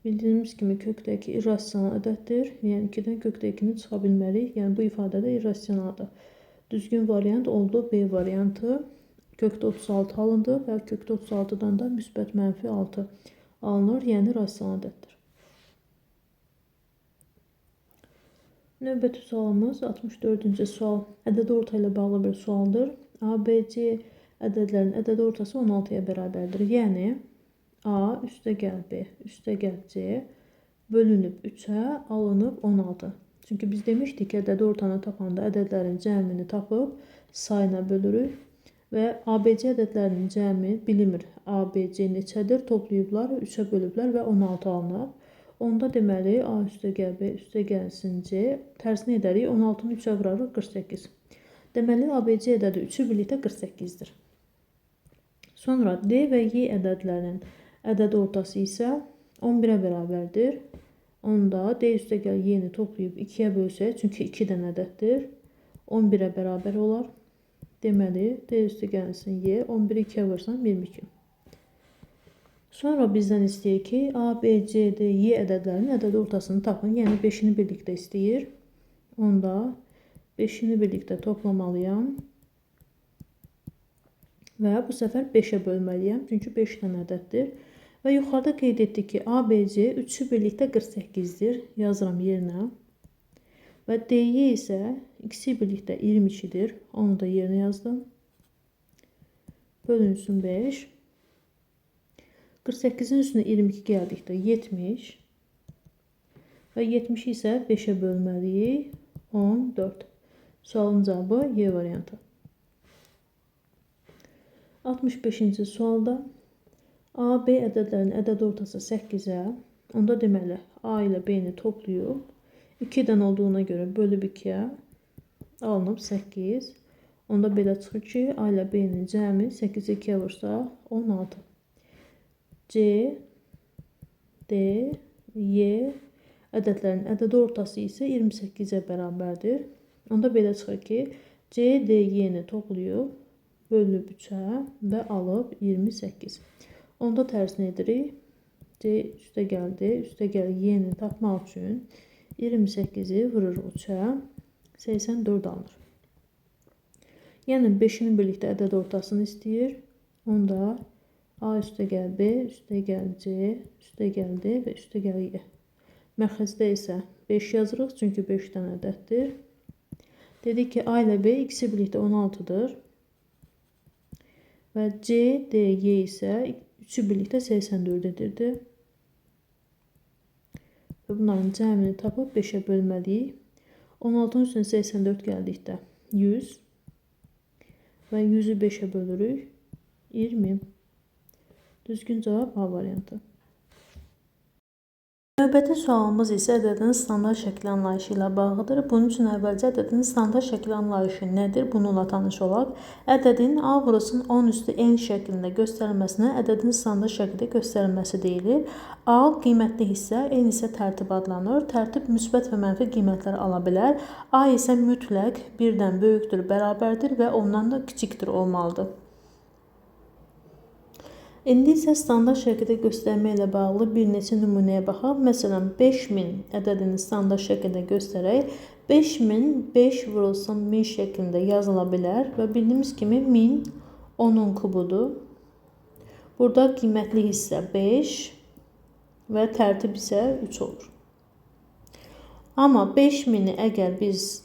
bildiyimiz kimi kökdə 2 irrasional ədəddir. Yəni 2-dən kökdə 2-ni çıxa bilmərik. Yəni bu ifadə də irrasionaldır. Düzgün variant oldu B variantı. Kökdə 36 alındı və kökdə 36-dan da müsbət mənfi 6 alınır. Yəni rasional ədəddir. Növbəti sualımız 64-cü sual. Ədəd orta ilə bağlı bir sualdır. A, B, C ədədlərin ədəd ortası 16-ya bərabərdir. Yəni A üstəgəl B üstəgəl C bölünüb 3-ə alınıb 16. Çünki biz demişdik ki, ədəd ortanı tapanda ədədlərin cəmini tapıb sayına bölürük. Və ABC ədədlərinin cəmi bilinmir. ABC neçədir? Toplayıblar, 3-ə bölüblər və 16 alınıb. Onda deməli A üstəgəl B üstəgəlsin C tərsini edərik. 16-nı 3-ə vurarıq 48. Deməli ABC ədədi 3-ü birlikdə 48-dir. Sonra D və Y ədədlərinin ədəd ortası isə 11-ə bərabərdir. Onda D üstəgəl Y-ni toplayıb 2-yə bölsək, çünki 2 dənə ədəddir. 11-ə bərabər olar. Deməli D üstəgəlsin Y 11-i 2-yə vursam 22. Sonra bizdən istəyir ki, A, B, C, D, Y ədədlərinin ədəd ortasını tapın. Yəni 5-ini birlikdə istəyir. Onda 5-ini birlikdə toplamalıyam. Və bu səfər 5-ə bölməliyəm. Çünki 5 dənə ədəddir. Və yuxarıda qeyd etdik ki, A, B, C 3-ü birlikdə 48-dir. Yazıram yerinə. Və D-Y isə ikisi birlikdə 22-dir. Onu da yerinə yazdım. Bölünsün 5. 48-in üstünə 22 gəldikdə 70 və 70 isə 5-ə bölməliyik 14. Sualın cavabı Y variantı. 65-ci sualda A, B ədədlərinin ədəd ortası 8-ə, onda deməli A ilə B-ni toplayıb 2-dən olduğuna görə bölüb 2-yə alınıb 8. Onda belə çıxır ki, A ilə B-nin cəmi 8-i 2-yə vursaq 16. C, D, Y ədədlərin ədəd ortası isə 28-ə bərabərdir. Onda belə çıxır ki, C, D, Y-ni toplayıb, bölünüb 3-ə və alıb 28. Onda tərsini edirik. C üstəgəl D, üstəgəl Y-ni tapmaq üçün 28-i vururuq 3-ə, 84 alınır. Yəni 5-nin birlikdə ədəd ortasını istəyir. Onda A üstəgəl B, üstəgəl C, üstəgəl D və üstəgəl Y. Məxəzdə isə 5 yazırıq, çünki 5 dənə ədəddir. Dedik ki, A ilə B ikisi birlikdə 16-dır. Və C, D, Y isə 3-ü birlikdə 84 edirdi. Və bunların cəmini tapıb 5-ə bölməliyik. 16-nın üstünə 84 gəldikdə 100 və 100-ü 5-ə bölürük 20. Düzgün cavab A variantı. Növbəti sualımız isə ədədin standart şəkli anlayışı ilə bağlıdır. Bunun üçün əvvəlcə ədədin standart şəkli anlayışı nədir? Bununla tanış olaq. Ədədin A vurulsun 10 üstü n şəklində göstərilməsinə ədədin standart şəkildə göstərilməsi deyilir. A qiymətli hissə, n isə tərtib adlanır. Tərtib müsbət və mənfi qiymətlər ala bilər. A isə mütləq 1-dən böyükdür, bərabərdir və ondan da kiçikdir olmalıdır. İndi isə standart şəkildə göstərmə ilə bağlı bir neçə nümunəyə baxaq. Məsələn, 5000 ədədini standart şəkildə göstərək. 5000 5 vurulsun 1000 şəklində yazıla bilər və bildiyimiz kimi 1000 10-un kubudur. Burada qiymətli hissə 5 və tərtib isə 3 olur. Amma 5000-i əgər biz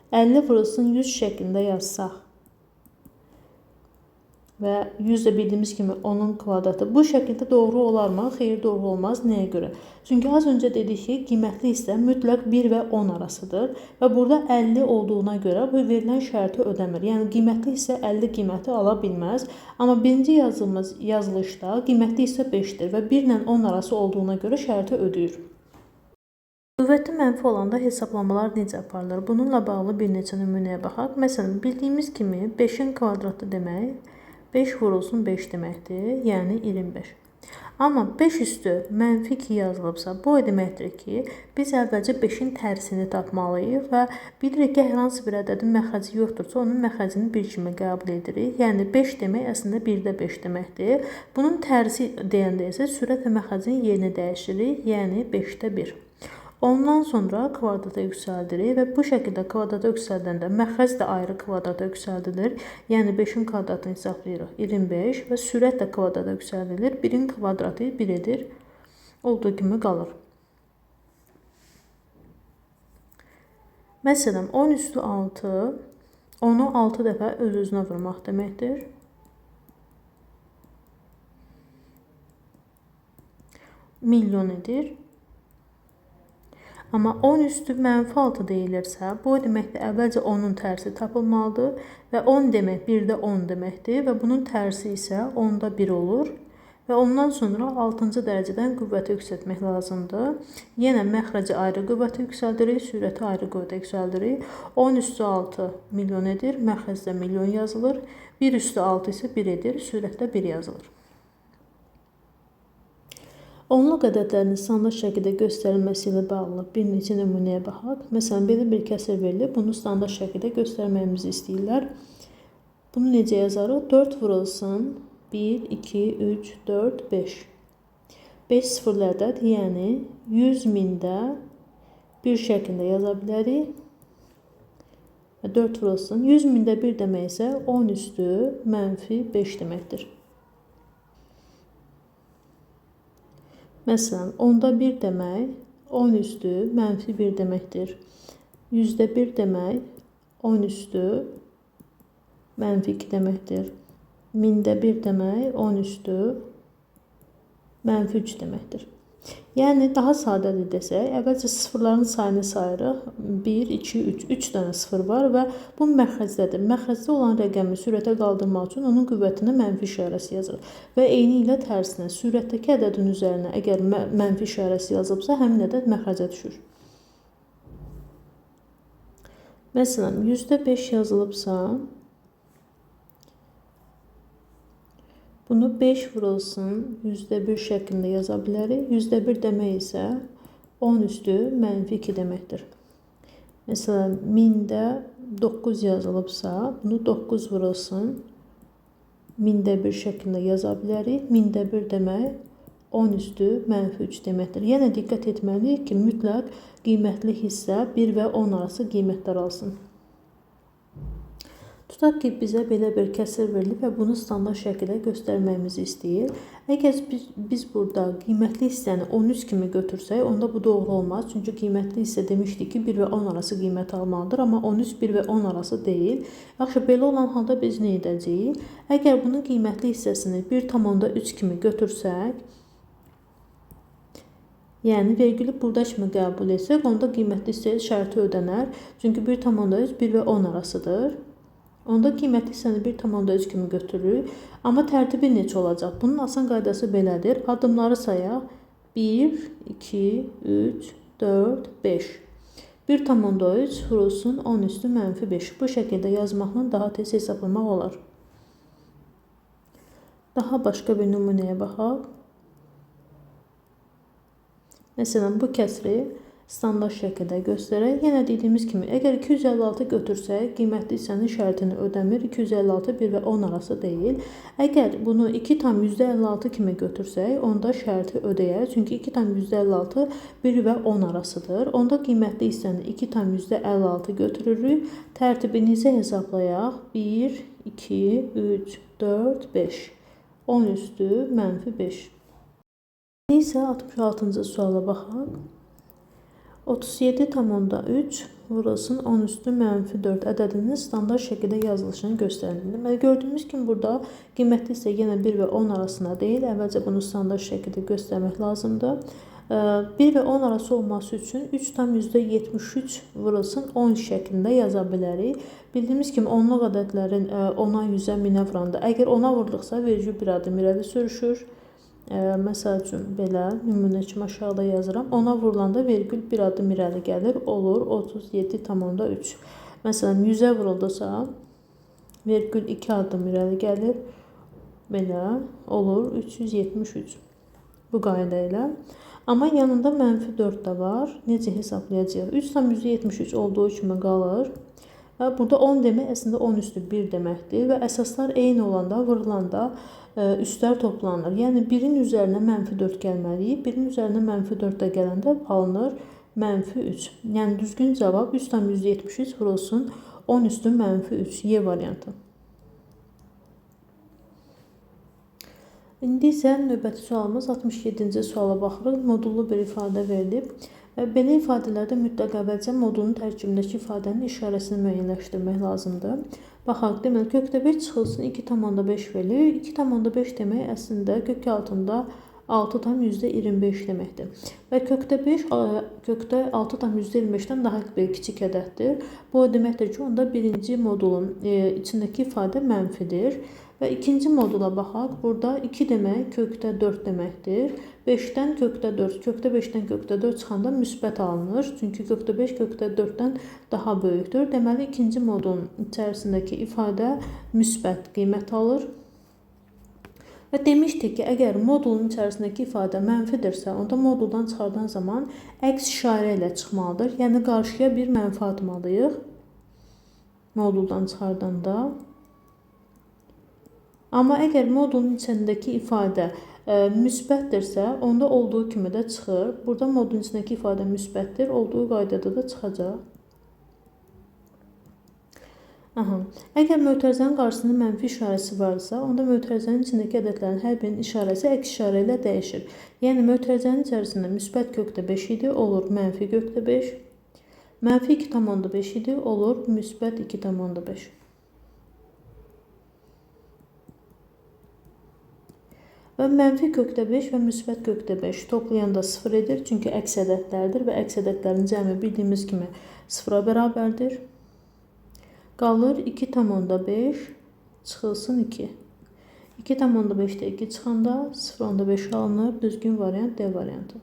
50 vurulsun 100 şəklində yazsaq, və 100 də bildiyimiz kimi 10'un kvadratı. Bu şəkildə doğru olarmı? Xeyr, doğru olmaz. Nəyə görə? Çünki az öncə dedik ki, qiymətli hissə mütləq 1 və 10 arasıdır və burada 50 olduğuna görə bu verilən şərti ödəmir. Yəni qiymətli hissə 50 qiyməti ala bilməz. Amma birinci yazılışda qiymətli hissə 5-dir və 1 ilə 10 arası olduğuna görə şərti ödəyir. Qüvvəti mənfi olanda hesablamalar necə aparılır? Bununla bağlı bir neçə nümunəyə baxaq. Məsələn, bildiyimiz kimi 5'in kvadratı demək 5 vurulsun 5 deməkdir, yəni 25. Amma 5 üstü mənfi 2 yazılıbsa, bu deməkdir ki, biz əvvəlcə 5'in tərsini tapmalıyıq və bilirik ki, hər hansı bir ədədin məxrəci yoxdursa, onun məxrəcini 1 kimi qəbul edirik. Yəni 5 demək əslində 1-də 5 deməkdir. Bunun tərsi deyəndə isə sürət və məxrəcin yerini dəyişirik, yəni 5'də 1. Ondan sonra kvadrata yüksəldirik və bu şəkildə kvadrata yüksəldəndə məxrəc də ayrı kvadrata yüksəldilir. Yəni 5'in kvadratını hesablayırıq 25 və sürət də kvadrata yüksəldilir. 1'in kvadratı 1 edir. Olduğu kimi qalır. Məsələn, 10 üstü 6, onu 6 dəfə öz-özünə vurmaq deməkdir. Milyon edir. Amma 10 üstü mənfi 6 deyilirsə, bu deməkdir əvvəlcə 10'un tərsi tapılmalıdır və 10 demək 1'də 10 deməkdir və bunun tərsi isə 10'da 1 olur və ondan sonra 6-cı dərəcədən qüvvəti yüksəltmək lazımdır. Yenə məxrəci ayrı qüvvəti yüksəldirik, sürəti ayrı qüvvətə yüksəldirik. 10 üstü 6 milyon edir, məxrəcdə milyon yazılır. 1 üstü 6 isə 1 edir, sürətdə 1 yazılır. Onluq ədədlərin standart şəkildə göstərilməsi ilə bağlı bir neçə nümunəyə baxaq. Məsələn, belə bir kəsir verilib, bunu standart şəkildə göstərməyimizi istəyirlər. Bunu necə yazarıq? 4 vurulsun 1, 2, 3, 4, 5. 5 sıfırlı ədəd, yəni 100 mində bir şəklində yaza bilərik. 4 vurulsun 100 mində 1 demək isə 10 üstü mənfi 5 deməkdir. Məsələn, 10'da 1 demək 10 üstü mənfi 1 deməkdir. 100'də 1 demək 10 üstü mənfi 2 deməkdir. 1000'də 1 demək 10 üstü mənfi 3 deməkdir. Yəni daha sadədir desək, əvvəlcə sıfırların sayını sayırıq. 1, 2, 3. 3 dənə sıfır var və bu məxrəcdədir. Məxrəcdə olan rəqəmi sürətə qaldırmaq üçün onun qüvvətinə mənfi işarəsi yazılır. Və eyni ilə tərsinə, sürətdəki ədədin üzərinə əgər mənfi işarəsi yazılıbsa, həmin ədəd məxrəcə düşür. Məsələn, 100'də 5 yazılıbsa, bunu 5 vurulsun 100'də 1 şəklində yaza bilərik. 100'də 1 demək isə 10 üstü mənfi 2 deməkdir. Məsələn, 1000'də 9 yazılıbsa, bunu 9 vurulsun 1000'də 1 şəklində yaza bilərik. 1000'də 1 demək 10 üstü mənfi 3 deməkdir. Yəni diqqət etməliyik ki, mütləq qiymətli hissə 1 və 10 arası qiymətlər alsın. Tutaq ki, bizə belə bir kəsir verilib və bunu standart şəkildə göstərməyimizi istəyir. Əgər biz burada qiymətli hissəni 13 kimi götürsək, onda bu doğru olmaz. Çünki qiymətli hissə demişdik ki, 1 və 10 arası qiymət almalıdır. Amma 13 1 və 10 arası deyil. Yaxşı, belə olan halda biz nə edəcəyik? Əgər bunun qiymətli hissəsini 1,3 kimi götürsək, yəni vergülü burada kimi qəbul etsək, onda qiymətli hissəyə şərti ödənər. Çünki 1,3 1 və 10 arasıdır. Onda qiymətli hissəni 1,3 kimi götürürük. Amma tərtibi necə olacaq? Bunun asan qaydası belədir. Adımları sayaq. 1, 2, 3, 4, 5. 1,3 vurulsun 10 üstü mənfi 5. Bu şəkildə yazmaqla daha tez hesablamaq olar. Daha başqa bir nümunəyə baxaq. Məsələn, bu kəsri standart şəkildə göstərək. Yenə dediyimiz kimi, əgər 256 götürsək, qiymətli hissənin şərtini ödəmir. 256 1 və 10 arası deyil. Əgər bunu 2,56 kimi götürsək, onda şərti ödəyər. Çünki 2,56 1 və 10 arasıdır. Onda qiymətli hissəni 2,56 götürürük. Tərtibinizi hesablayaq. 1, 2, 3, 4, 5. 10 üstü mənfi 5. İndi isə 66-cı suala baxaq. 37,3 vurulsun 10 üstü -4 ədədinin standart şəkildə yazılışını göstərin. Deməli, gördüyümüz kimi burada qiymətli isə yenə 1 və 10 arasında deyil. Əvvəlcə bunu standart şəkildə göstərmək lazımdır. 1 və 10 arası olması üçün 3,73 vurulsun 10 şəklində yaza bilərik. Bildiyimiz kimi onluq ədədlərin 10-a, 100-ə, 1000-ə vuranda əgər 10-a vurduqsa vergül bir adım irəli sürüşür. Məsəl üçün belə nümunə kimi aşağıda yazıram. 10-a vurulanda vergül bir adım irəli gəlir, olur 37,3. Məsələn 100-ə vuruldusa vergül 2 adım irəli gəlir, belə olur 373. Bu qayda ilə. Amma yanında -4 də var. Necə hesablayacağıq? 3,73 olduğu kimi qalır. Burada 10 demək əslində 10 üstü 1 deməkdir və əsaslar eyni olanda, vurulanda üstlər toplanır. Yəni 1-in üzərinə -4 gəlməliyik. 1-in üzərinə -4 də gələndə alınır -3. Yəni düzgün cavab 3,73 vurulsun 10 üstü -3 Y variantı. İndi isə növbəti sualımız 67-ci suala baxırıq. Modullu bir ifadə verilib. Belə ifadələrdə mütləq əvvəlcə modulun tərkibindəki ifadənin işarəsini müəyyənləşdirmək lazımdır. Baxaq, deməli, kökdə 5 çıxılsın 2,5 verilir. 2,5 demək əslində kök altında 6,25 deməkdir. Və kökdə 5 kökdə 6,25-dən daha bir kiçik ədəddir. Bu o deməkdir ki, onda birinci modulun içindəki ifadə mənfidir. Və ikinci modula baxaq. Burada 2 demək kökdə 4 deməkdir. 5-dən kökdə 4, kökdə 5-dən kökdə 4 çıxanda müsbət alınır. Çünki kökdə 5 kökdə 4-dən daha böyükdür. Deməli, ikinci modulun içərisindəki ifadə müsbət qiymət alır. Və demişdik ki, əgər modulun içərisindəki ifadə mənfidirsə, onda moduldan çıxardan zaman əks işarə ilə çıxmalıdır. Yəni, qarşıya bir mənfi atmalıyıq moduldan çıxardanda. Amma əgər modulun içindəki ifadə müsbətdirsə, onda olduğu kimi də çıxır. Burada modulun içindəki ifadə müsbətdir, olduğu qaydada da çıxacaq. Əgər mötərizənin qarşısında mənfi işarəsi varsa, onda mötərizənin içindəki ədədlərin hər birinin işarəsi əks işarə ilə dəyişir. Yəni, mötərizənin içərisində müsbət kökdə 5 idi, olur mənfi kökdə 5. Mənfi 2,5 idi, olur müsbət 2,5. Və mənfi kökdə 5 və müsbət kökdə 5 toplayanda 0 edir. Çünki əks ədədlərdir və əks ədədlərin cəmi bildiyimiz kimi 0-a bərabərdir. Qalır 2,5 çıxılsın 2. 2,5-də 2 çıxanda 0,5 alınır. Düzgün variant D variantı.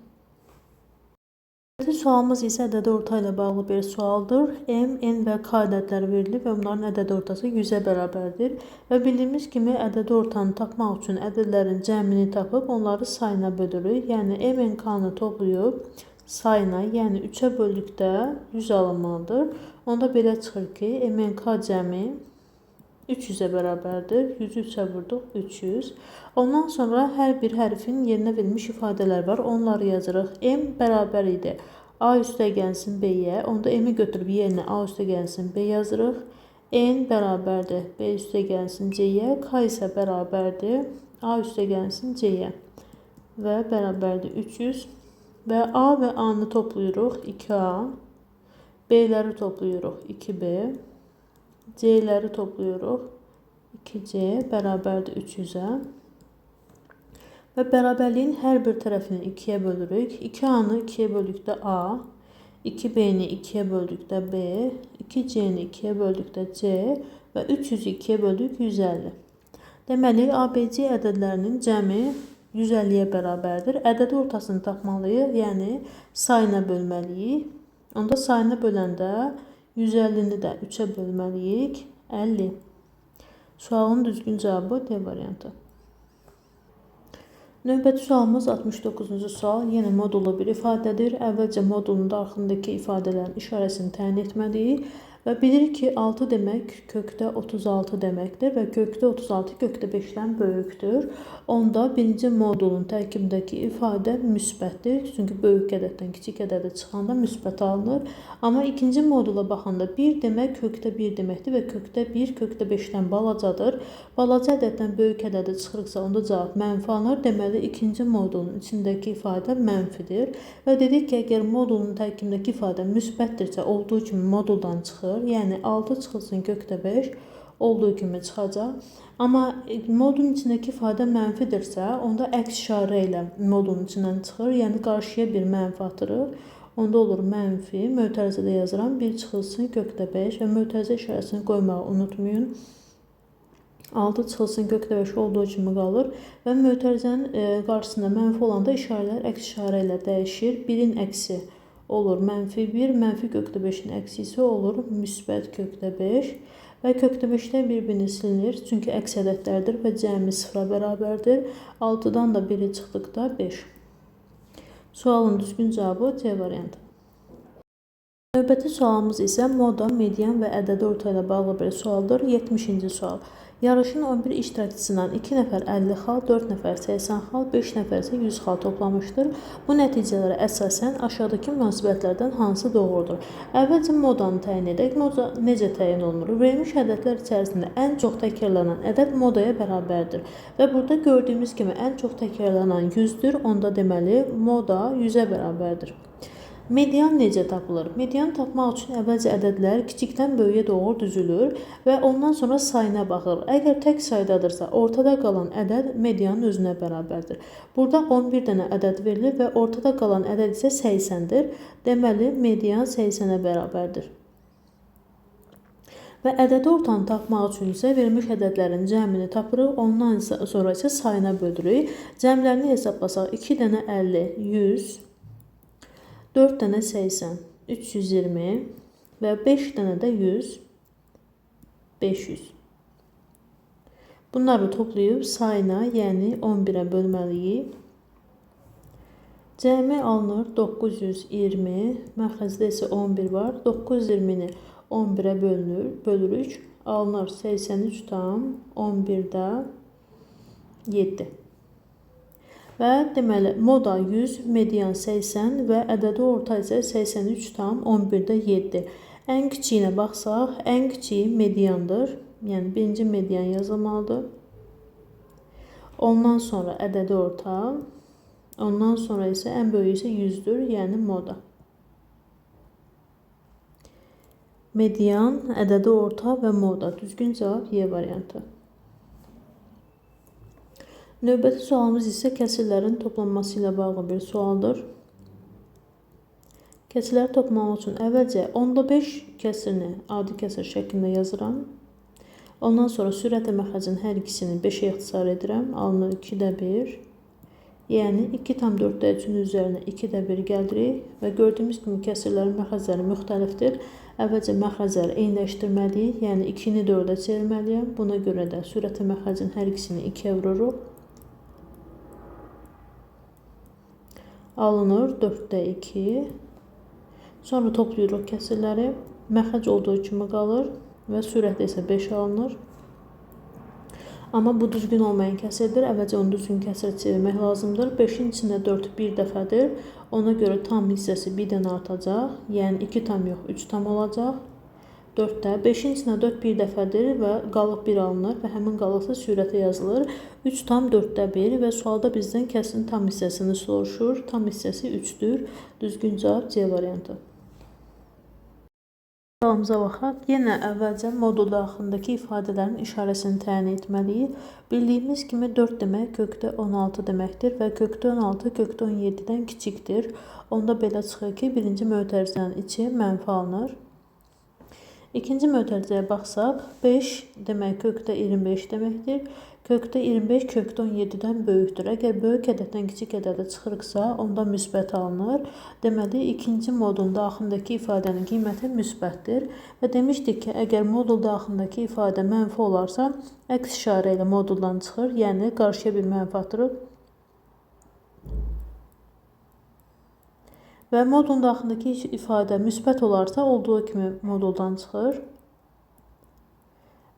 Sualımız isə ədədi orta ilə bağlı bir sualdır. M, N və K ədədləri verilib və bunların ədədi ortası 100-ə bərabərdir. Və bildiyimiz kimi ədədi ortanı tapmaq üçün ədədlərin cəmini tapıb onları sayına bölürük. Yəni M, N, K-nı toplayıb sayına, yəni 3-ə böldükdə 100 alınmalıdır. Onda belə çıxır ki, M, N, K cəmi 300-ə bərabərdir. 100-ü 3-ə vurduq, 300. Ondan sonra hər bir hərfin yerinə verilmiş ifadələr var. Onları yazırıq. M bərabər idi A üstə gəlsin B-yə. Onda M-i götürüb yerinə A üstə gəlsin B yazırıq. N bərabərdir B üstə gəlsin C-yə. K isə bərabərdir A üstə gəlsin C-yə. Və bərabərdir 300. Və A və A-nı toplayırıq 2A. B-ləri toplayırıq 2B. C-ləri toplayırıq 2C bərabərdir 300-ə. Və bərabərliyin hər bir tərəfini 2-yə bölürük. 2A-nı 2-yə böldükdə A, 2B-ni 2-yə böldükdə B, 2C-ni 2-yə böldükdə C və 300-ü 2-yə böldük 150. Deməli, ABC ədədlərinin cəmi 150-yə bərabərdir. Ədədi ortasını tapmalıyıq, yəni sayına bölməliyik. Onda sayına böləndə 150-ni də 3-ə bölməliyik, 50. Sualın düzgün cavabı D variantı. Növbəti sualımız 69-cu sual. Yenə modullu bir ifadədir. Əvvəlcə modulun daxilindəki ifadələrin işarəsini təyin etməliyik. Və bilirik ki, 6 demək kökdə 36 deməkdir və kökdə 36 kökdə 5-dən böyükdür. Onda birinci modulun tərkibindəki ifadə müsbətdir. Çünki böyük ədəddən kiçik ədədə çıxanda müsbət alınır. Amma ikinci modula baxanda 1 demək kökdə 1 deməkdir və kökdə 1 kökdə 5-dən balacadır. Balaca ədəddən böyük ədədə çıxırıqsa onda cavab mənfi alınır. Deməli, ikinci modulun içindəki ifadə mənfidir. Və dedik ki, əgər modulun tərkibindəki ifadə müsbətdirsə, olduğu kimi moduldan çıxır. Yəni 6 çıxılsın kökdə 5 olduğu kimi çıxacaq. Amma modulun içindəki ifadə mənfidirsə, onda əks işarə ilə modulun içindən çıxır. Yəni qarşıya bir mənfi atırıq. Onda olur mənfi. Mötərizədə yazıram. 1 çıxılsın kökdə 5 və mötərizə işarəsini qoymağı unutmayın. 6 çıxılsın kökdə 5 olduğu kimi qalır və mötərizənin qarşısında mənfi olanda işarələr əks işarə ilə dəyişir. 1-in əksi olur mənfi 1, mənfi kökdə 5-in əksi isə olur müsbət kökdə 5 və kökdə 5-lər bir-birini silinir. Çünki əks ədədlərdir və cəmi 0-a bərabərdir. 6-dan da 1-i çıxdıqda 5. Sualın düzgün cavabı C variantı. Növbəti sualımız isə moda, median və ədədi orta ilə bağlı bir sualdır. 70-ci sual. Yarışın 11 iştirakçısından 2 nəfər 50 xal, 4 nəfər 80 xal, 5 nəfər isə 100 xal toplamışdır. Bu nəticələrə əsasən aşağıdakı münasibətlərdən hansı doğrudur? Əvvəlcə modanı təyin edək. Moda necə təyin olunur? Verilmiş ədədlər içərisində ən çox təkrarlanan ədəd modaya bərabərdir. Və burada gördüyümüz kimi ən çox təkrarlanan 100-dür. Onda deməli moda 100-ə bərabərdir. Median necə tapılır? Median tapmaq üçün əvvəlcə ədədlər kiçikdən böyüyə doğru düzülür və ondan sonra sayına baxır. Əgər tək saydadırsa, ortada qalan ədəd medianın özünə bərabərdir. Burada 11 dənə ədəd verilir və ortada qalan ədəd isə 80-dir. Deməli, median 80-ə bərabərdir. Və ədədi ortanı tapmaq üçün isə verilmiş ədədlərin cəmini tapırıq, ondan sonra isə sayına bölürük. Cəmlərini hesablasaq 2 dənə 50, 100, 4 dənə 80, 320 və 5 dənə də 100, 500. Bunları toplayıb sayına, yəni 11-ə bölməliyik. Cəmi alınır 920, məxrəcdə isə 11 var. 920-ni 11-ə bölürük, alınır 83 tam, 11-də 7. Və deməli, moda 100, median 80 və ədədi orta isə 83 tam, 11-də 7. Ən kiçiyinə baxsaq, ən kiçiyi mediandır. Yəni, birinci median yazılmalıdır. Ondan sonra ədədi orta, ondan sonra isə ən böyüyü isə 100-dür, yəni moda. Median, ədədi orta və moda. Düzgün cavab Y variantı. Növbəti sualımız isə kəsirlərin toplanması ilə bağlı bir sualdır. Kəsirləri toplamaq üçün əvvəlcə 10/5 kəsirini adi kəsir şəklində yazıram. Ondan sonra sürətlə məxrəcin hər ikisini 5-ə ixtisar edirəm. Alınır 2-də 1. Yəni 2/4-3-ün üzərinə 2-də 1 gəlirik və gördüyümüz kimi kəsirlərin məxrəcləri müxtəlifdir. Əvvəlcə məxrəcləri eyniləşdirməliyik. Yəni 2-ni 4-ə çevirməliyəm. Buna görə də sürətlə məxrəcin hər ikisini 2-yə vururuq. Alınır 4-də 2. Sonra toplayırıq kəsirləri. Məxrəc olduğu kimi qalır və sürətlə isə 5 alınır. Amma bu düzgün olmayan kəsirdir. Əvvəlcə onu düzgün kəsirə çevirmək lazımdır. 5-in içində 4 bir dəfədir. Ona görə tam hissəsi 1-dən artacaq. Yəni 2 tam yox, 3 tam olacaq. 4-də 5-in içində 4 bir dəfədir və qalıq 1 alınır və həmin qalıqsa sürətə yazılır. 3 tam 4-də 1 və sualda bizdən kəsirin tam hissəsini soruşur. Tam hissəsi 3-dür. Düzgün cavab C variantı. Sualımıza baxaq. Yenə əvvəlcə modul daxilindəki ifadələrin işarəsini təyin etməliyik. Bildiyimiz kimi 4 demək kökdə 16 deməkdir və kökdə 16 kökdə 17-dən kiçikdir. Onda belə çıxır ki, birinci mötərizənin içi mənfi alınır. İkinci mötərizəyə baxsaq, 5 demək kökdə 25 deməkdir. Kökdə 25 kökdə 17-dən böyükdür. Əgər böyük ədəddən kiçik ədədə çıxırıqsa, onda müsbət alınır. Deməli, ikinci modulun daxilindəki ifadənin qiyməti müsbətdir. Və demişdik ki, əgər modul daxilindəki ifadə mənfi olarsa, əks işarə ilə moduldan çıxır. Yəni, qarşıya bir mənfi atırıq. Və modulun daxilindəki ifadə müsbət olarsa, olduğu kimi moduldan çıxır.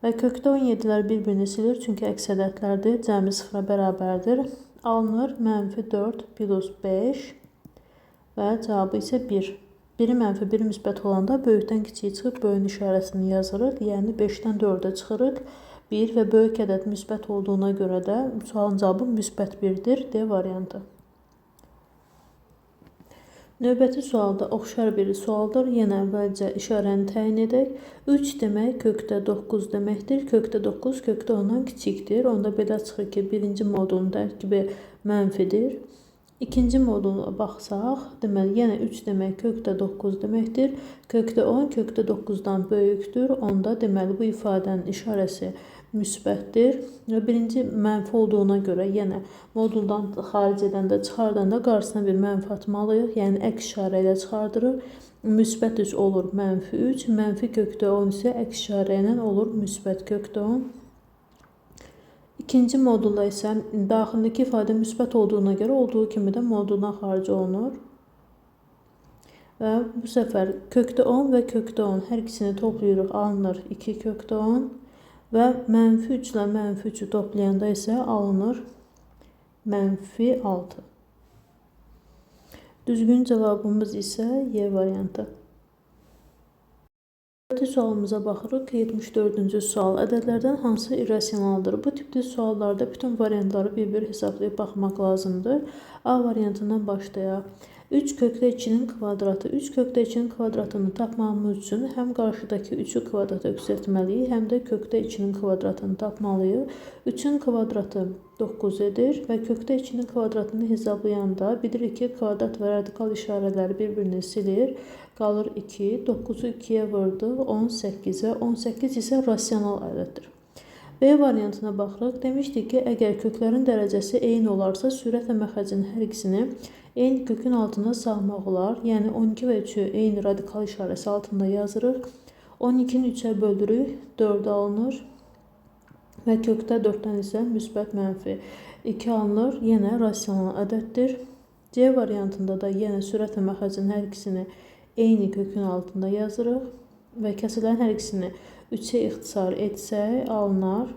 Və kökdə 17-lər bir-birini silir, çünki əks ədədlərdir, cəmi 0-a bərabərdir. Alınır -4 plus 5 və cavabı isə 1. Biri mənfi, biri müsbət olanda böyükdən kiçiyi çıxıb böyüyün işarəsini yazırıq. Yəni 5-dən 4-ə çıxırıq. 1 və böyük ədəd müsbət olduğuna görə də sualın cavabı müsbət 1-dir. D variantı. Növbəti sualda oxşar bir sualdır. Yenə əvvəlcə işarəni təyin edək. 3 demək kökdə 9 deməkdir. Kökdə 9 kökdə 10-dan kiçikdir. Onda belə çıxır ki, birinci modulun tərkibi mənfidir. İkinci modula baxsaq, deməli yenə 3 demək kökdə 9 deməkdir. Kökdə 10 kökdə 9-dan böyükdür. Onda deməli bu ifadənin işarəsi müsbətdir. Və birinci mənfi olduğuna görə yenə moduldan xaric edəndə, çıxardanda qarşısına bir mənfi atmalıyıq. Yəni əks işarə ilə çıxardırıq. Müsbət 3 olur -3. Mənfi kökdə 10 isə əks işarə ilə olur müsbət kökdə 10. İkinci modulda isə daxilindəki ifadə müsbət olduğuna görə olduğu kimi də moduldan xaric olunur. Və bu səfər kökdə 10 və kökdə 10 hər ikisini toplayırıq, alınır 2 kökdə 10. Və -3 ilə -3-ü toplayanda isə alınır -6. Düzgün cavabımız isə Y variantı. Növbəti sualımıza baxırıq. 74-cü sual. Ədədlərdən hansı irrasionaldır? Bu tipli suallarda bütün variantları bir-bir hesablayıb baxmaq lazımdır. A variantından başlayaq. 3 kökdə 2-nin kvadratı. 3 kökdə 2-nin kvadratını tapmamız üçün həm qarşıdakı 3-ü kvadrata yüksəltməliyik, həm də kökdə 2-nin kvadratını tapmalıyıq. 3-ün kvadratı 9 edir və kökdə 2-nin kvadratını hesablayanda bilirik ki, kvadrat və radikal işarələri bir-birini silir. Qalır 2, 9-u 2-yə vurdıq, 18-ə. 18 isə rasional ədəddir. B variantına baxırıq. Demişdik ki, əgər köklərin dərəcəsi eyni olarsa, sürətlə məxrəcin hər ikisini eyni kökün altında salmaq olar. Yəni 12 və 3-ü eyni radikal işarəsi altında yazırıq. 12-ni 3-ə bölürük, 4 alınır. Və kökdə 4-dən isə müsbət mənfi 2 alınır. Yenə rasional ədəddir. C variantında da yenə sürətlə məxrəcin hər ikisini eyni kökün altında yazırıq. Və kəsrlərin hər ikisini 3-ə ixtisar etsək, alınar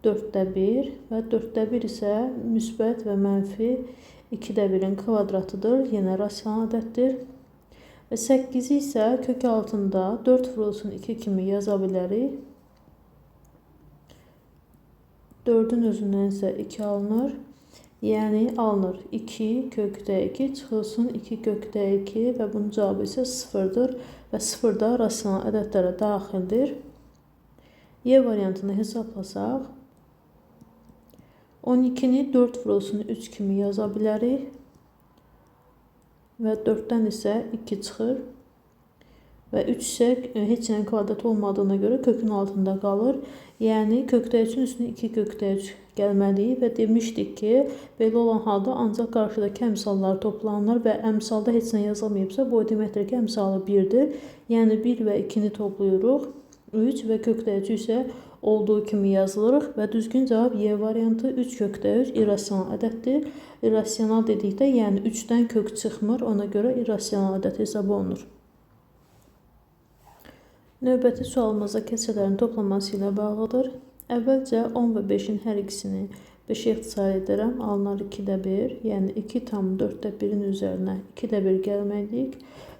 4-də 1 və 4-də 1 isə müsbət və mənfi 2-də 1-in kvadratıdır. Yenə rasional ədəddir. Və 8-i isə kök altında 4 vurulsun 2 kimi yaza bilərik. 4-ün özündən isə 2 alınır. Yəni alınır 2 kökdə 2 çıxılsın 2 kökdə 2 və bunun cavabı isə 0-dır. Və 0 da rasional ədədlərə daxildir. Y variantını hesablasaq, 12-ni 4 vurulsun 3 kimi yaza bilərik. Və 4-dən isə 2 çıxır. Və 3 isə heç nəyin kvadrat olmadığına görə kökün altında qalır. Yəni kökdə 3-ün üstünə 2 kökdə 3 gəlməliyik və demişdik ki, belə olan halda ancaq qarşıdakı əmsallar toplanır və əmsalda heç nə yazılmayıbsa, bu deməkdir ki, əmsalı 1-dir. Yəni 1 və 2-ni toplayırıq, 3 və kökdə 3 isə olduğu kimi yazılırıq və düzgün cavab Y variantı 3 kökdə 3 irrasional ədəddir. İrrasional dedikdə, yəni 3-dən kök çıxmır, ona görə irrasional ədəd hesab olunur. Növbəti sualımıza kəsrələrin toplaması ilə bağlıdır. Əvvəlcə 10 və 5-in hər ikisini 5-ə ixtisar edərəm. Alınar 2-də 1, yəni 2 tam 4-də 1-in üzərinə 2-də 1 gəlməliyik.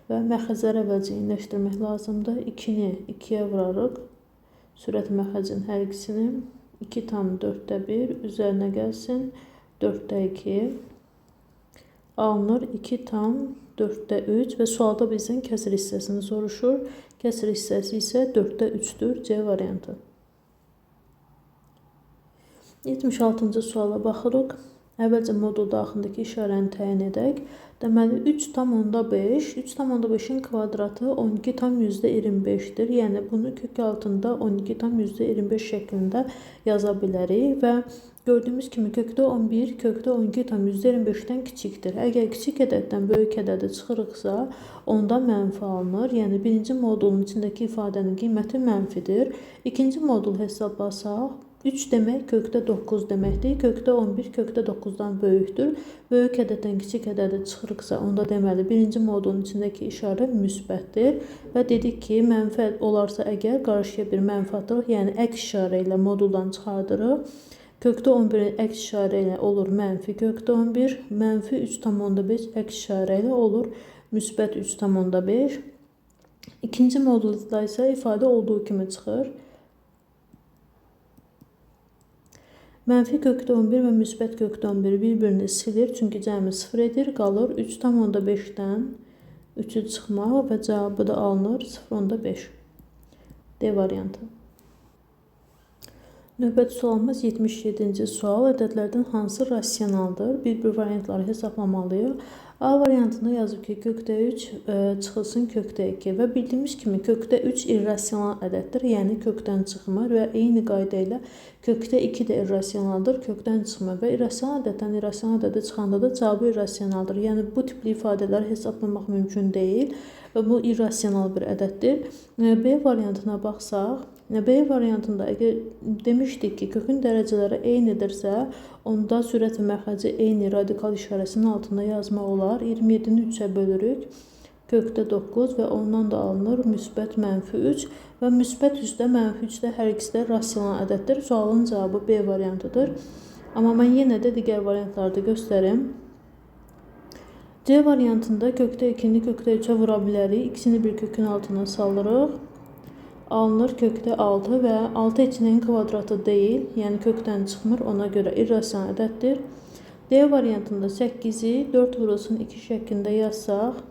Və məxrəcləri əvvəlcə eyniləşdirmək lazımdır. 2-ni 2-yə vurarıq. Sürət məxrəcin hər ikisini 2 tam 4-də 1 üzərinə gəlsin 4-də 2. Alınır 2 tam 4-də 3 və sualda bizdən kəsr hissəsini soruşur. Kəsr hissəsi isə 4-də 3-dür. C variantı. 76-cı suala baxırıq. Əvvəlcə modul daxilindəki işarəni təyin edək. Deməli 3 tam onda 5. 3 tam onda 5-in kvadratı 12 tam %25-dir. Yəni bunu kök altında 12 tam %25 şəklində yaza bilərik və gördüyümüz kimi kökdə 11, kökdə 12 tam %25-dən kiçikdir. Əgər kiçik ədəddən böyük ədədə çıxırıqsa, onda mənfi alınır. Yəni birinci modulun içindəki ifadənin qiyməti mənfidir. İkinci modul hesablasaq, 3 demək kökdə 9 deməkdir. Kökdə 11 kökdə 9-dan böyükdür. Böyük ədəddən kiçik ədədə çıxırıqsa, onda deməli birinci modulun içindəki işarə müsbətdir. Və dedik ki, mənfi olarsa əgər qarşıya bir mənfi atırıq, yəni əks işarə ilə moduldan çıxardırıq. Kökdə 11-in əks işarə ilə olur mənfi kökdə 11, mənfi 3,5 əks işarə ilə olur müsbət 3,5. İkinci modulda isə ifadə olduğu kimi çıxır. Mənfi kökdə 11 və müsbət kökdə 11 bir-birini silir, çünki cəmi 0 edir, qalır 3,5-dən 3-ü çıxmaq və cavabı da alınır 0,5. D variantı. Növbəti sualımız 77-ci sual. Ədədlərdən hansı rasionaldır? Bir variantları hesaplamalıyıq. A variantında yazıb ki, kökdə 3 çıxılsın kökdə 2 və bildiyimiz kimi kökdə 3 irrasional ədəddir, yəni kökdən çıxmır və eyni qayda ilə kökdə 2 də irrasionaldır, kökdən çıxmır və irrasional ədəddən irrasional ədədə çıxanda da cavabı irrasionaldır. Yəni bu tipli ifadələri hesablamaq mümkün deyil və bu irrasional bir ədəddir. B variantına baxsaq, B variantında əgər demişdik ki, kökün dərəcələri eynidirsə, onda sürət və məxrəci eyni radikal işarəsinin altında yazmaq olar. 27-ni 3-ə bölürük, kökdə 9 və ondan da alınır müsbət mənfi 3 və müsbət 3-də mənfi 3-də hər ikisi də rasional ədəddir. Sualın cavabı B variantıdır. Amma mən yenə də digər variantları da göstərim. C variantında kökdə 2-ni kökdə 3-ə vura bilərik. İkisini bir kökün altına salırıq. Alınır kökdə 6 və 6 içinin kvadratı deyil, yəni kökdən çıxmır, ona görə irrasional ədəddir. D variantında 8-i 4 vurulsun 2 şəklində yazsaq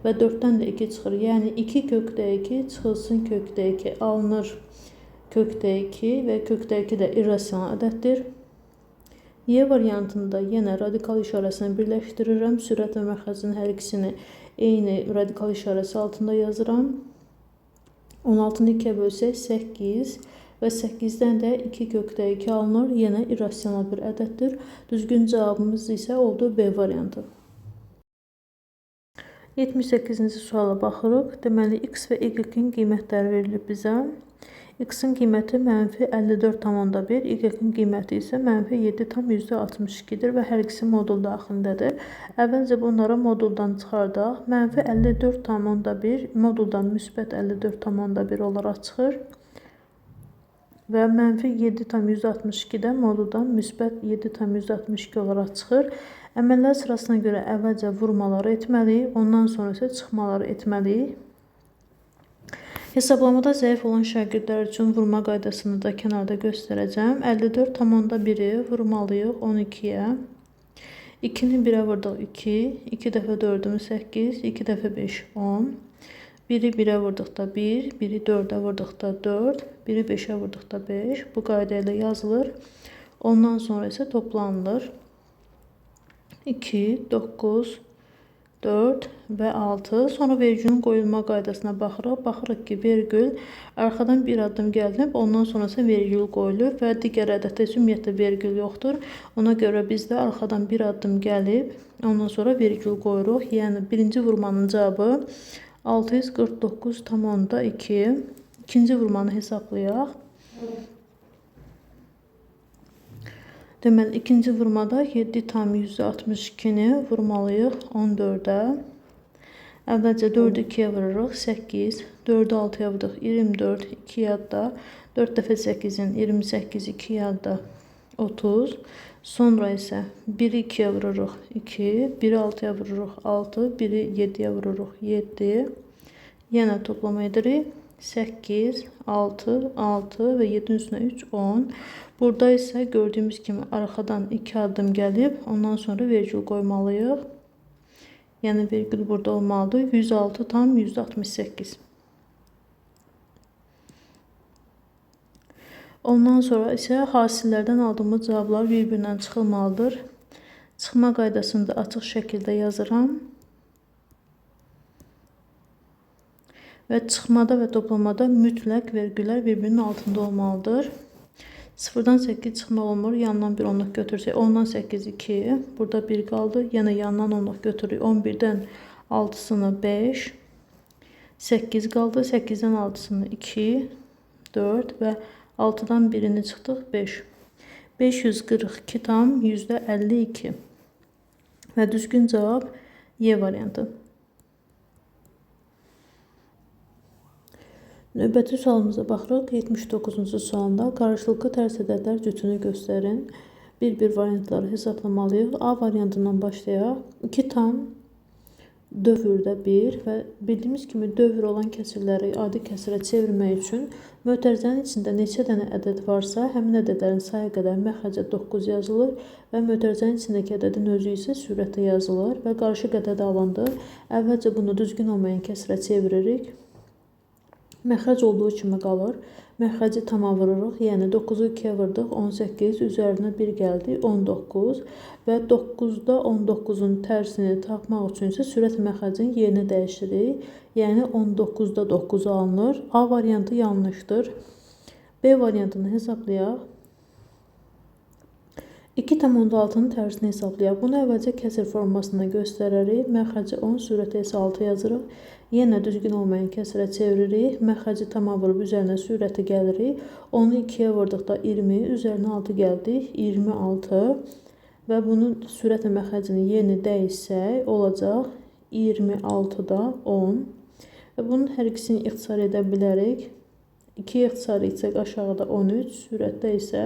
və 4-dən də 2 çıxır, yəni 2 kökdə 2 çıxılsın kökdə 2 alınır kökdə 2 və kökdə 2 də irrasional ədəddir. Y variantında yenə radikal işarəsini birləşdirirəm, sürət və məxrəcin hər ikisini eyni radikal işarəsi altında yazıram. 16-nı 2-yə bölsək 8 və 8-dən də 2 kökdə 2 alınır. Yenə irrasional bir ədəddir. Düzgün cavabımız isə oldu B variantı. 78-ci suala baxırıq. Deməli, x və y-in qiymətləri verilib bizə. X-in qiyməti mənfi 54,1, y-in qiyməti isə mənfi 7,62-dir və hər ikisi modul daxilindədir. Əvvəlcə bunlara moduldan çıxardaq. Mənfi 54,1 moduldan müsbət 54,1 olaraq çıxır və mənfi 7,162 də moduldan müsbət 7,162 olaraq çıxır. Əməllər sırasına görə əvvəlcə vurmaları etməliyik, ondan sonra isə çıxmaları etməliyik. Hesablamada zəif olan şagirdlər üçün vurma qaydasını da kənarda göstərəcəm. 54,1-i vurmalıyıq 12-yə. 2-ni 1-ə vurduq 2, 2 dəfə 4-ümü 8, 2 dəfə 5, 10. 1-i 1-ə vurduqda 1, 1-i 4-ə vurduqda 4, 1-i 5-ə vurduqda 5. Bu qayda ilə yazılır. Ondan sonra isə toplanılır. 2, 9, 4 və 6. Sonra vergülün qoyulma qaydasına baxırıq. Baxırıq ki, vergül arxadan bir addım gəlinib, ondan sonrası vergül qoyulur və digər ədəddə ümumiyyətlə vergül yoxdur. Ona görə biz də arxadan bir addım gəlib, ondan sonra vergül qoyuruq. Yəni birinci vurmanın cavabı 649,2. İkinci vurmanı hesablayaq. Deməli, ikinci vurmada 7,162-ni vurmalıyıq 14-ə. Əvvəlcə 4-ü 2-yə vururuq, 8, 4-ü 6-ya vururuq, 24, 2 yadda, 4 dəfə 8-in 28, 2 yadda, 30. Sonra isə 1-i 2-yə vururuq, 2, 1-i 6-ya vururuq, 6, 1-i 7-yə vururuq, 7. Yenə toplama edirik. 8, 6, 6 və 7-nin üstünə 3, 10. Burada isə gördüyümüz kimi arxadan 2 addım gəlib, ondan sonra vergül qoymalıyıq. Yəni vergül burada olmalıdır. 106,168. Ondan sonra isə hasillərdən aldığımız cavablar bir-birindən çıxılmalıdır. Çıxma qaydasını da açıq şəkildə yazıram. Və çıxmada və toplamada mütləq vergülər bir-birinin altında olmalıdır. 0-dan 8 çıxma olmur. Yandan bir onluq götürsək 10-dan 8 2. Burada 1 qaldı. Yenə yandan onluq götürürük. 11-dən 6-sını 5. 8 qaldı. 8-dən 6-sını 2, 4 və 6-dan 1-ni çıxdıq 5. 542 tam %52. Və düzgün cavab Y variantı. Növbəti sualımıza baxırıq. 79-cu sualda qarşılıqlı tərs ədədlər cütünü göstərin. Bir variantları hesablamalıyıq. A variantından başlayaq. 2 tam dövrdə 1 və bildiyimiz kimi dövr olan kəsirləri adi kəsirə çevirmək üçün mötərizənin içində neçə dənə ədəd varsa, həmin ədədlərin sayı qədər məxrəcə 9 yazılır və mötərizənin içindəki ədədin özü isə sürətlə yazılır və qarışıq ədəd alındı. Əvvəlcə bunu düzgün olmayan kəsirə çeviririk. Məxrəc olduğu kimi qalır. Məxrəci tama vururuq. Yəni 9-u 2-yə vurdıq, 18, üzərinə 1 gəldi, 19 və 9-da 19-un tərsini tapmaq üçün isə sürət məxrəcinin yerini dəyişirik. Yəni 19-da 9 alınır. A variantı yanlışdır. B variantını hesablayaq. 2,6-nın tərsini hesablayaq. Bunu əvvəlcə kəsir formasında göstərərik. Məxrəci 10, sürətə isə 6 yazırıq. Yenə düzgün olmayan kəsirə çeviririk. Məxrəci tama vurub üzərinə sürəti gəlirik. Onu 2-yə vurduqda 20, üzərinə 6 gəldik, 26 və bunun sürətlə məxrəcinin yerini dəyişsək olacaq 26-da 10 və bunun hər ikisini ixtisar edə bilərik. 2 ixtisar etsək aşağıda 13, sürətdə isə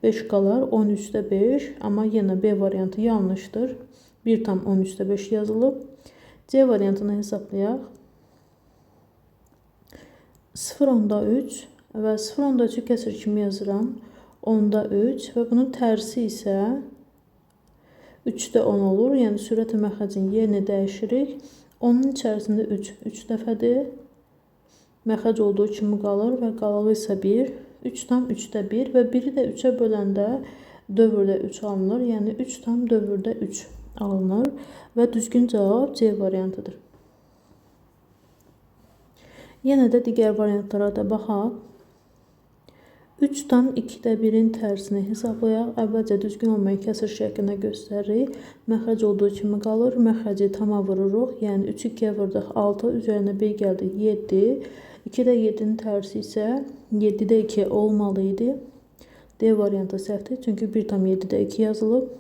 5 qalar, 13-də 5, amma yenə B variantı yanlışdır. 1,13-də 5 yazılıb. C variantını hesablayaq. 0,3 və 0,3-ü kəsir kimi yazıram. 10,3 və bunun tərsi isə 3-də 10 olur. Yəni sürət məxrəcinin yerini dəyişirik. Onun içərisində 3 dəfədir. Məxrəc olduğu kimi qalır və qalağı isə 1. 3,3-də 1 və 1-i də 3-ə böləndə dövrdə 3 alınır. Yəni 3 dövrdə 3 alınır və düzgün cavab C variantıdır. Yenə də digər variantlara da baxaq. 3,2-də 1-in tərsini hesablayaq. Əvvəlcə düzgün olmayan kəsir şəklində göstəririk. Məxrəc olduğu kimi qalır. Məxrəci tama vururuq. Yəni 3-ü 2-yə vurduq 6, üzərinə 1 gəldi 7. 2-də 7-nin tərsi isə 7-də 2 olmalı idi. D variantı səhvdir. Çünki 1,7-də 2 yazılıb.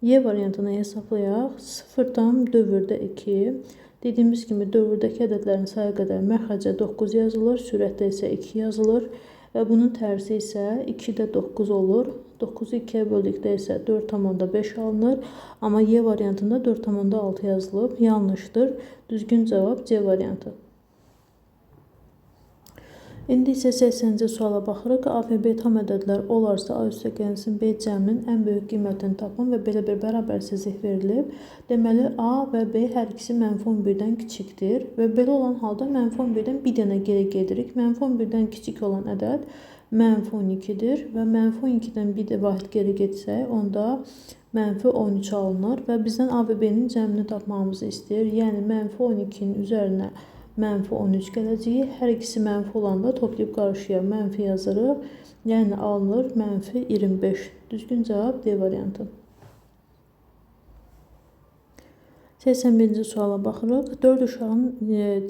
Y variantını hesablayaq. 0,dövrdə 2. Dediyimiz kimi dövrdəki ədədlərin sayı qədər məxrəcə 9 yazılır, sürətdə isə 2 yazılır və bunun tərsi isə 2-də 9 olur. 9-u 2-yə böldükdə isə 4,5 alınır, amma Y variantında 4,6 yazılıb, yanlışdır. Düzgün cavab C variantı. İndi isə 80-ci suala baxırıq. A və B tam ədədlər olarsa A + B cəminin ən böyük qiymətini tapın və belə bir bərabərsizlik verilib. Deməli, A və B hər ikisi -11-dən kiçikdir və belə olan halda -11-dən bir dənə geri gedirik. -11-dən kiçik olan ədəd -12-dir və -12-dən bir də vahid geri getsək, onda -13 alınır və bizdən A və B-nin cəmini tapmamızı istəyir. Yəni -12-nin üzərinə -13 gələcəyi, hər ikisi mənfi olanda toplayıb qarşıya mənfi yazırıq. Yəni alınır -25. Düzgün cavab D variantı. 81-ci suala baxırıq. 4 uşağın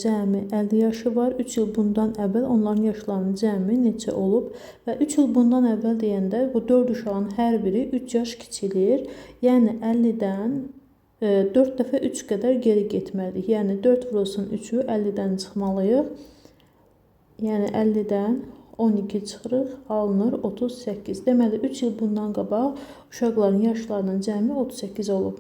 cəmi 50 yaşı var. 3 il bundan əvvəl onların yaşlarının cəmi neçə olub? Və 3 il bundan əvvəl deyəndə bu 4 uşağın hər biri 3 yaş kiçilir. Yəni 50-dən 4 dəfə 3 qədər geri getməliyik. Yəni 4 vurulsun 3-ü 50-dən çıxmalıyıq. Yəni 50-dən 12 çıxırıq, alınır 38. Deməli 3 il bundan qabaq uşaqların yaşlarının cəmi 38 olub.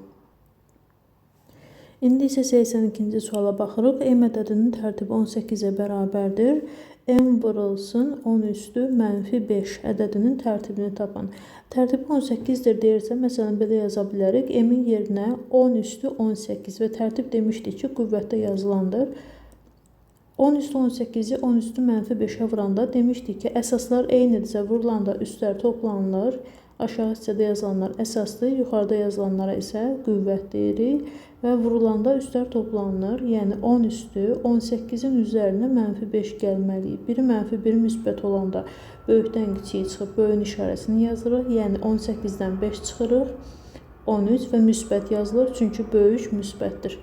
İndi isə 82-ci suala baxırıq. M ədədinin tərtibi 18-ə bərabərdir. M vurulsun 10 üstü -5 ədədinin tərtibini tapın. Tərtibi 18-dir deyirsə, məsələn, belə yaza bilərik. M-in yerinə 10 üstü 18 və tərtib demişdik ki, qüvvətdə yazılandır. 10 üstü 18-i 10 üstü -5-ə vuranda demişdik ki, əsaslar eynidirsə vurulanda üstlər toplanılır. Aşağı hissədə yazılanlar əsasdır, yuxarıda yazılanlara isə qüvvət deyirik və vurulanda üstlər toplanılır. Yəni 10 üstü 18-in üzərinə -5 gəlməliyik. Biri -1 müsbət olanda böyükdən kiçiyə çıxıb böyüyün işarəsini yazırıq. Yəni 18-dən 5 çıxırıq, 13 və müsbət yazılır, çünki böyük müsbətdir.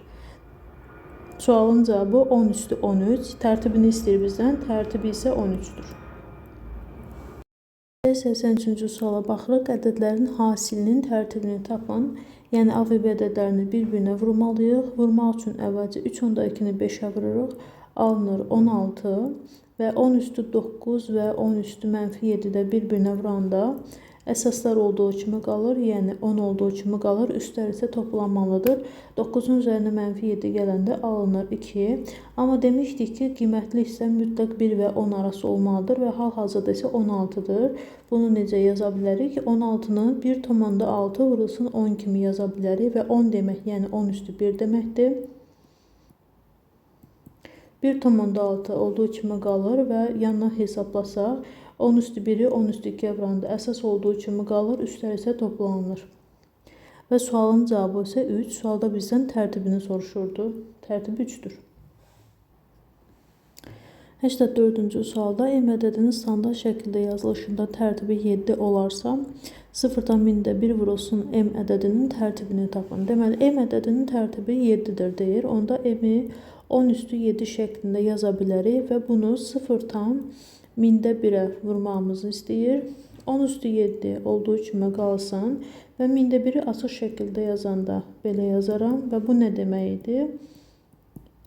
Sualın cavabı 10 üstü 13. Tərtibini istəyir bizdən, tərtibi isə 13-dür. 83-cü suala baxırıq. Ədədlərin hasilinin tərtibini tapın. Yəni A və B ədədlərini bir-birinə vurmalıyıq. Vurmaq üçün əvvəlcə 3/2-ni 5-ə vururuq. Alınır 16 və 10^9 və 10^-7 də bir-birinə vuranda əsaslar olduğu kimi qalır, yəni 10 olduğu kimi qalır, üstlər isə toplanmalıdır. 9-un üzərinə -7 gələndə alınır 2. Amma demişdik ki, qiymətli hissə mütləq 1 və 10 arası olmalıdır və hal-hazırda isə 16-dır. Bunu necə yaza bilərik? 16-nı 1/6 vurulsun 10 kimi yaza bilərik və 10 demək, yəni 10^1 deməkdir. 1/6 olduğu kimi qalır və yanına hesablasaq, 10^1-i 10^2-yə vuranda əsas olduğu kimi qalır, üstlər isə toplanılır. Və sualın cavabı isə 3. Sualda bizdən tərtibini soruşurdu. Tərtibi 3-dür. 84-cü sualda M ədədinin standart şəkildə yazılışında tərtibi 7 olarsa, 0-dan 1000-də 1 vurulsun M ədədinin tərtibini tapın. Deməli, M ədədinin tərtibi 7-dir deyir. Onda M-i 10^7 şəklində yaza bilərik və bunu 0-dan 1000-də 1-ə vurmağımızı istəyir. 10^7 olduğu kimi qalsın və 1000-də 1-i açıq şəkildə yazanda belə yazaram və bu nə deməkdir?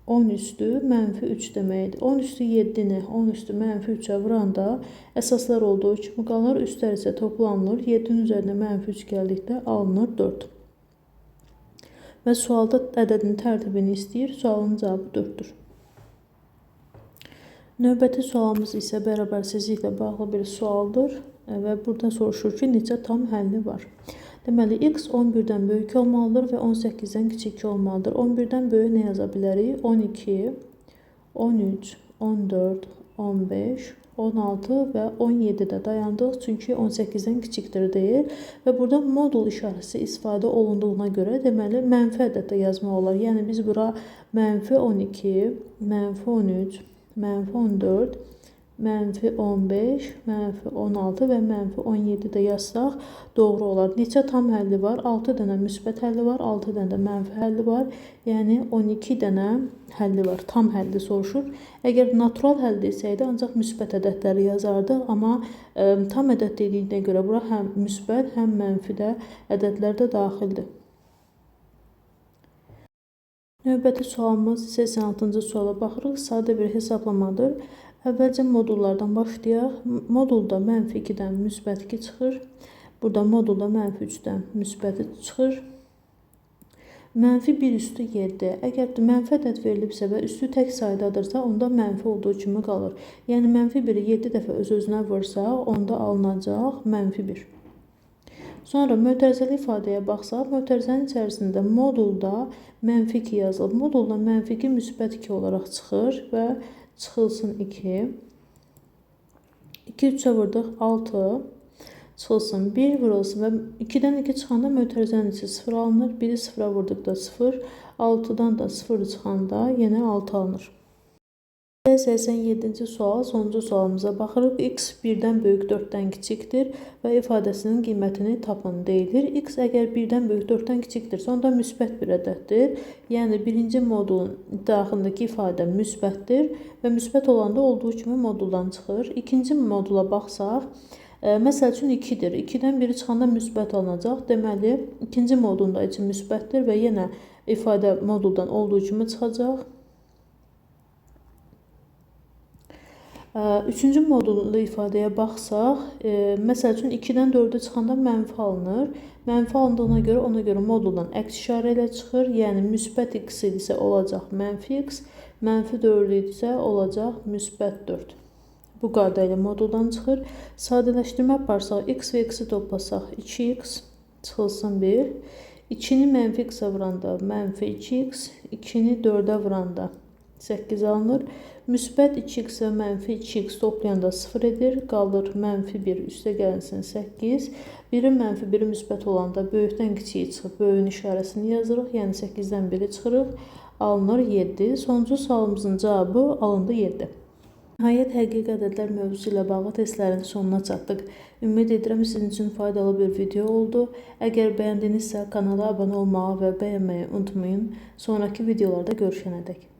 10^-3 deməkdir. 10^7-ni 10^-3-ə vuranda əsaslar olduğu kimi qalır, üstlər isə toplanılır. 7-nin üzərinə -3 gəldikdə alınır 4. Və sualda ədədin tərtibini istəyir. Sualın cavabı 4-dür. Növbəti sualımız isə bərabərsizliklə bağlı bir sualdır və burada soruşur ki, neçə tam həlli var? Deməli, x 11-dən böyük olmalıdır və 18-dən kiçik olmalıdır. 11-dən böyük nə yaza bilərik? 12, 13, 14, 15, 16 və 17-də dayandıq, çünki 18-dən kiçikdir deyir. Və burada modul işarəsi istifadə olunduğuna görə, deməli, mənfi ədəddə yazmaq olar. Yəni, biz bura -12, -13, -14, -15, -16 və -17 də yazsaq doğru olar. Neçə tam həlli var? 6 dənə müsbət həlli var, 6 dənə də mənfi həlli var. Yəni 12 dənə həlli var. Tam həlli soruşur. Əgər natural həll desəydi, ancaq müsbət ədədləri yazardıq. Amma tam ədəd dediyinə görə bura həm müsbət, həm mənfi də ədədlər də daxildir. Növbəti sualımız 86-cı suala baxırıq. Sadə bir hesablamadır. Əvvəlcə modullardan başlayaq. Modulda -2-dən müsbət 2 çıxır. Burada modulda -3-dən müsbəti çıxır. -1/7. Əgər mənfi ədəd verilibsə və üstü tək saydadırsa, onda mənfi olduğu kimi qalır. Yəni -1-i 7 dəfə öz-özünə vursaq, onda alınacaq -1. Sonra mötərizəli ifadəyə baxsaq, mötərizənin içərisində modulda -2 yazılıb. Modulda -2 müsbət 2 olaraq çıxır və çıxılsın 2. 2 3-ə vurduq 6. Çıxılsın 1 vurulsun və 2-dən 2 çıxanda mötərizənin içi 0 alınır. 1-i 0-a vurduqda 0. 6-dan da 0 çıxanda yenə 6 alınır. 87-ci sual, sonuncu sualımıza baxırıq. X 1-dən böyük 4-dən kiçikdir və ifadəsinin qiymətini tapın deyilir. X əgər 1-dən böyük 4-dən kiçikdirsə, onda müsbət bir ədəddir. Yəni, birinci modulun daxilindəki ifadə müsbətdir və müsbət olanda olduğu kimi moduldan çıxır. İkinci modula baxsaq, məsəl üçün 2-dir. 2-dən biri çıxanda müsbət alınacaq. Deməli, ikinci modulun da içi müsbətdir və yenə ifadə moduldan olduğu kimi çıxacaq. Üçüncü modullu ifadəyə baxsaq, məsəl üçün 2-dən 4-ə çıxanda mənfi alınır. Mənfi alındığına görə, ona görə moduldan əks işarə ilə çıxır. Yəni, müsbət x idisə olacaq -x, -4 idisə olacaq -4. Bu qayda ilə moduldan çıxır. Sadələşdirmə aparsaq, x və x-i toplasaq 2x çıxılsın 1. 2-ni -x-ə vuranda -2x, 2-ni 4-ə vuranda 8 alınır. Müsbət 2x və -2x toplayanda 0 edir. Qalır -1 üstə gəlinsin 8. 1-in -1-i müsbət olanda böyükdən kiçiyi çıxıb böyüyün işarəsini yazırıq. Yəni 8-dən 1-i çıxırıq. Alınır 7. Sonuncu sualımızın cavabı alındı 7. Nəhayət həqiqi ədədlər mövzusu ilə bağlı testlərin sonuna çatdıq. Ümid edirəm sizin üçün faydalı bir video oldu. Əgər bəyəndinizsə kanala abunə olmağı və bəyənməyi unutmayın. Sonraki videolarda görüşənədək.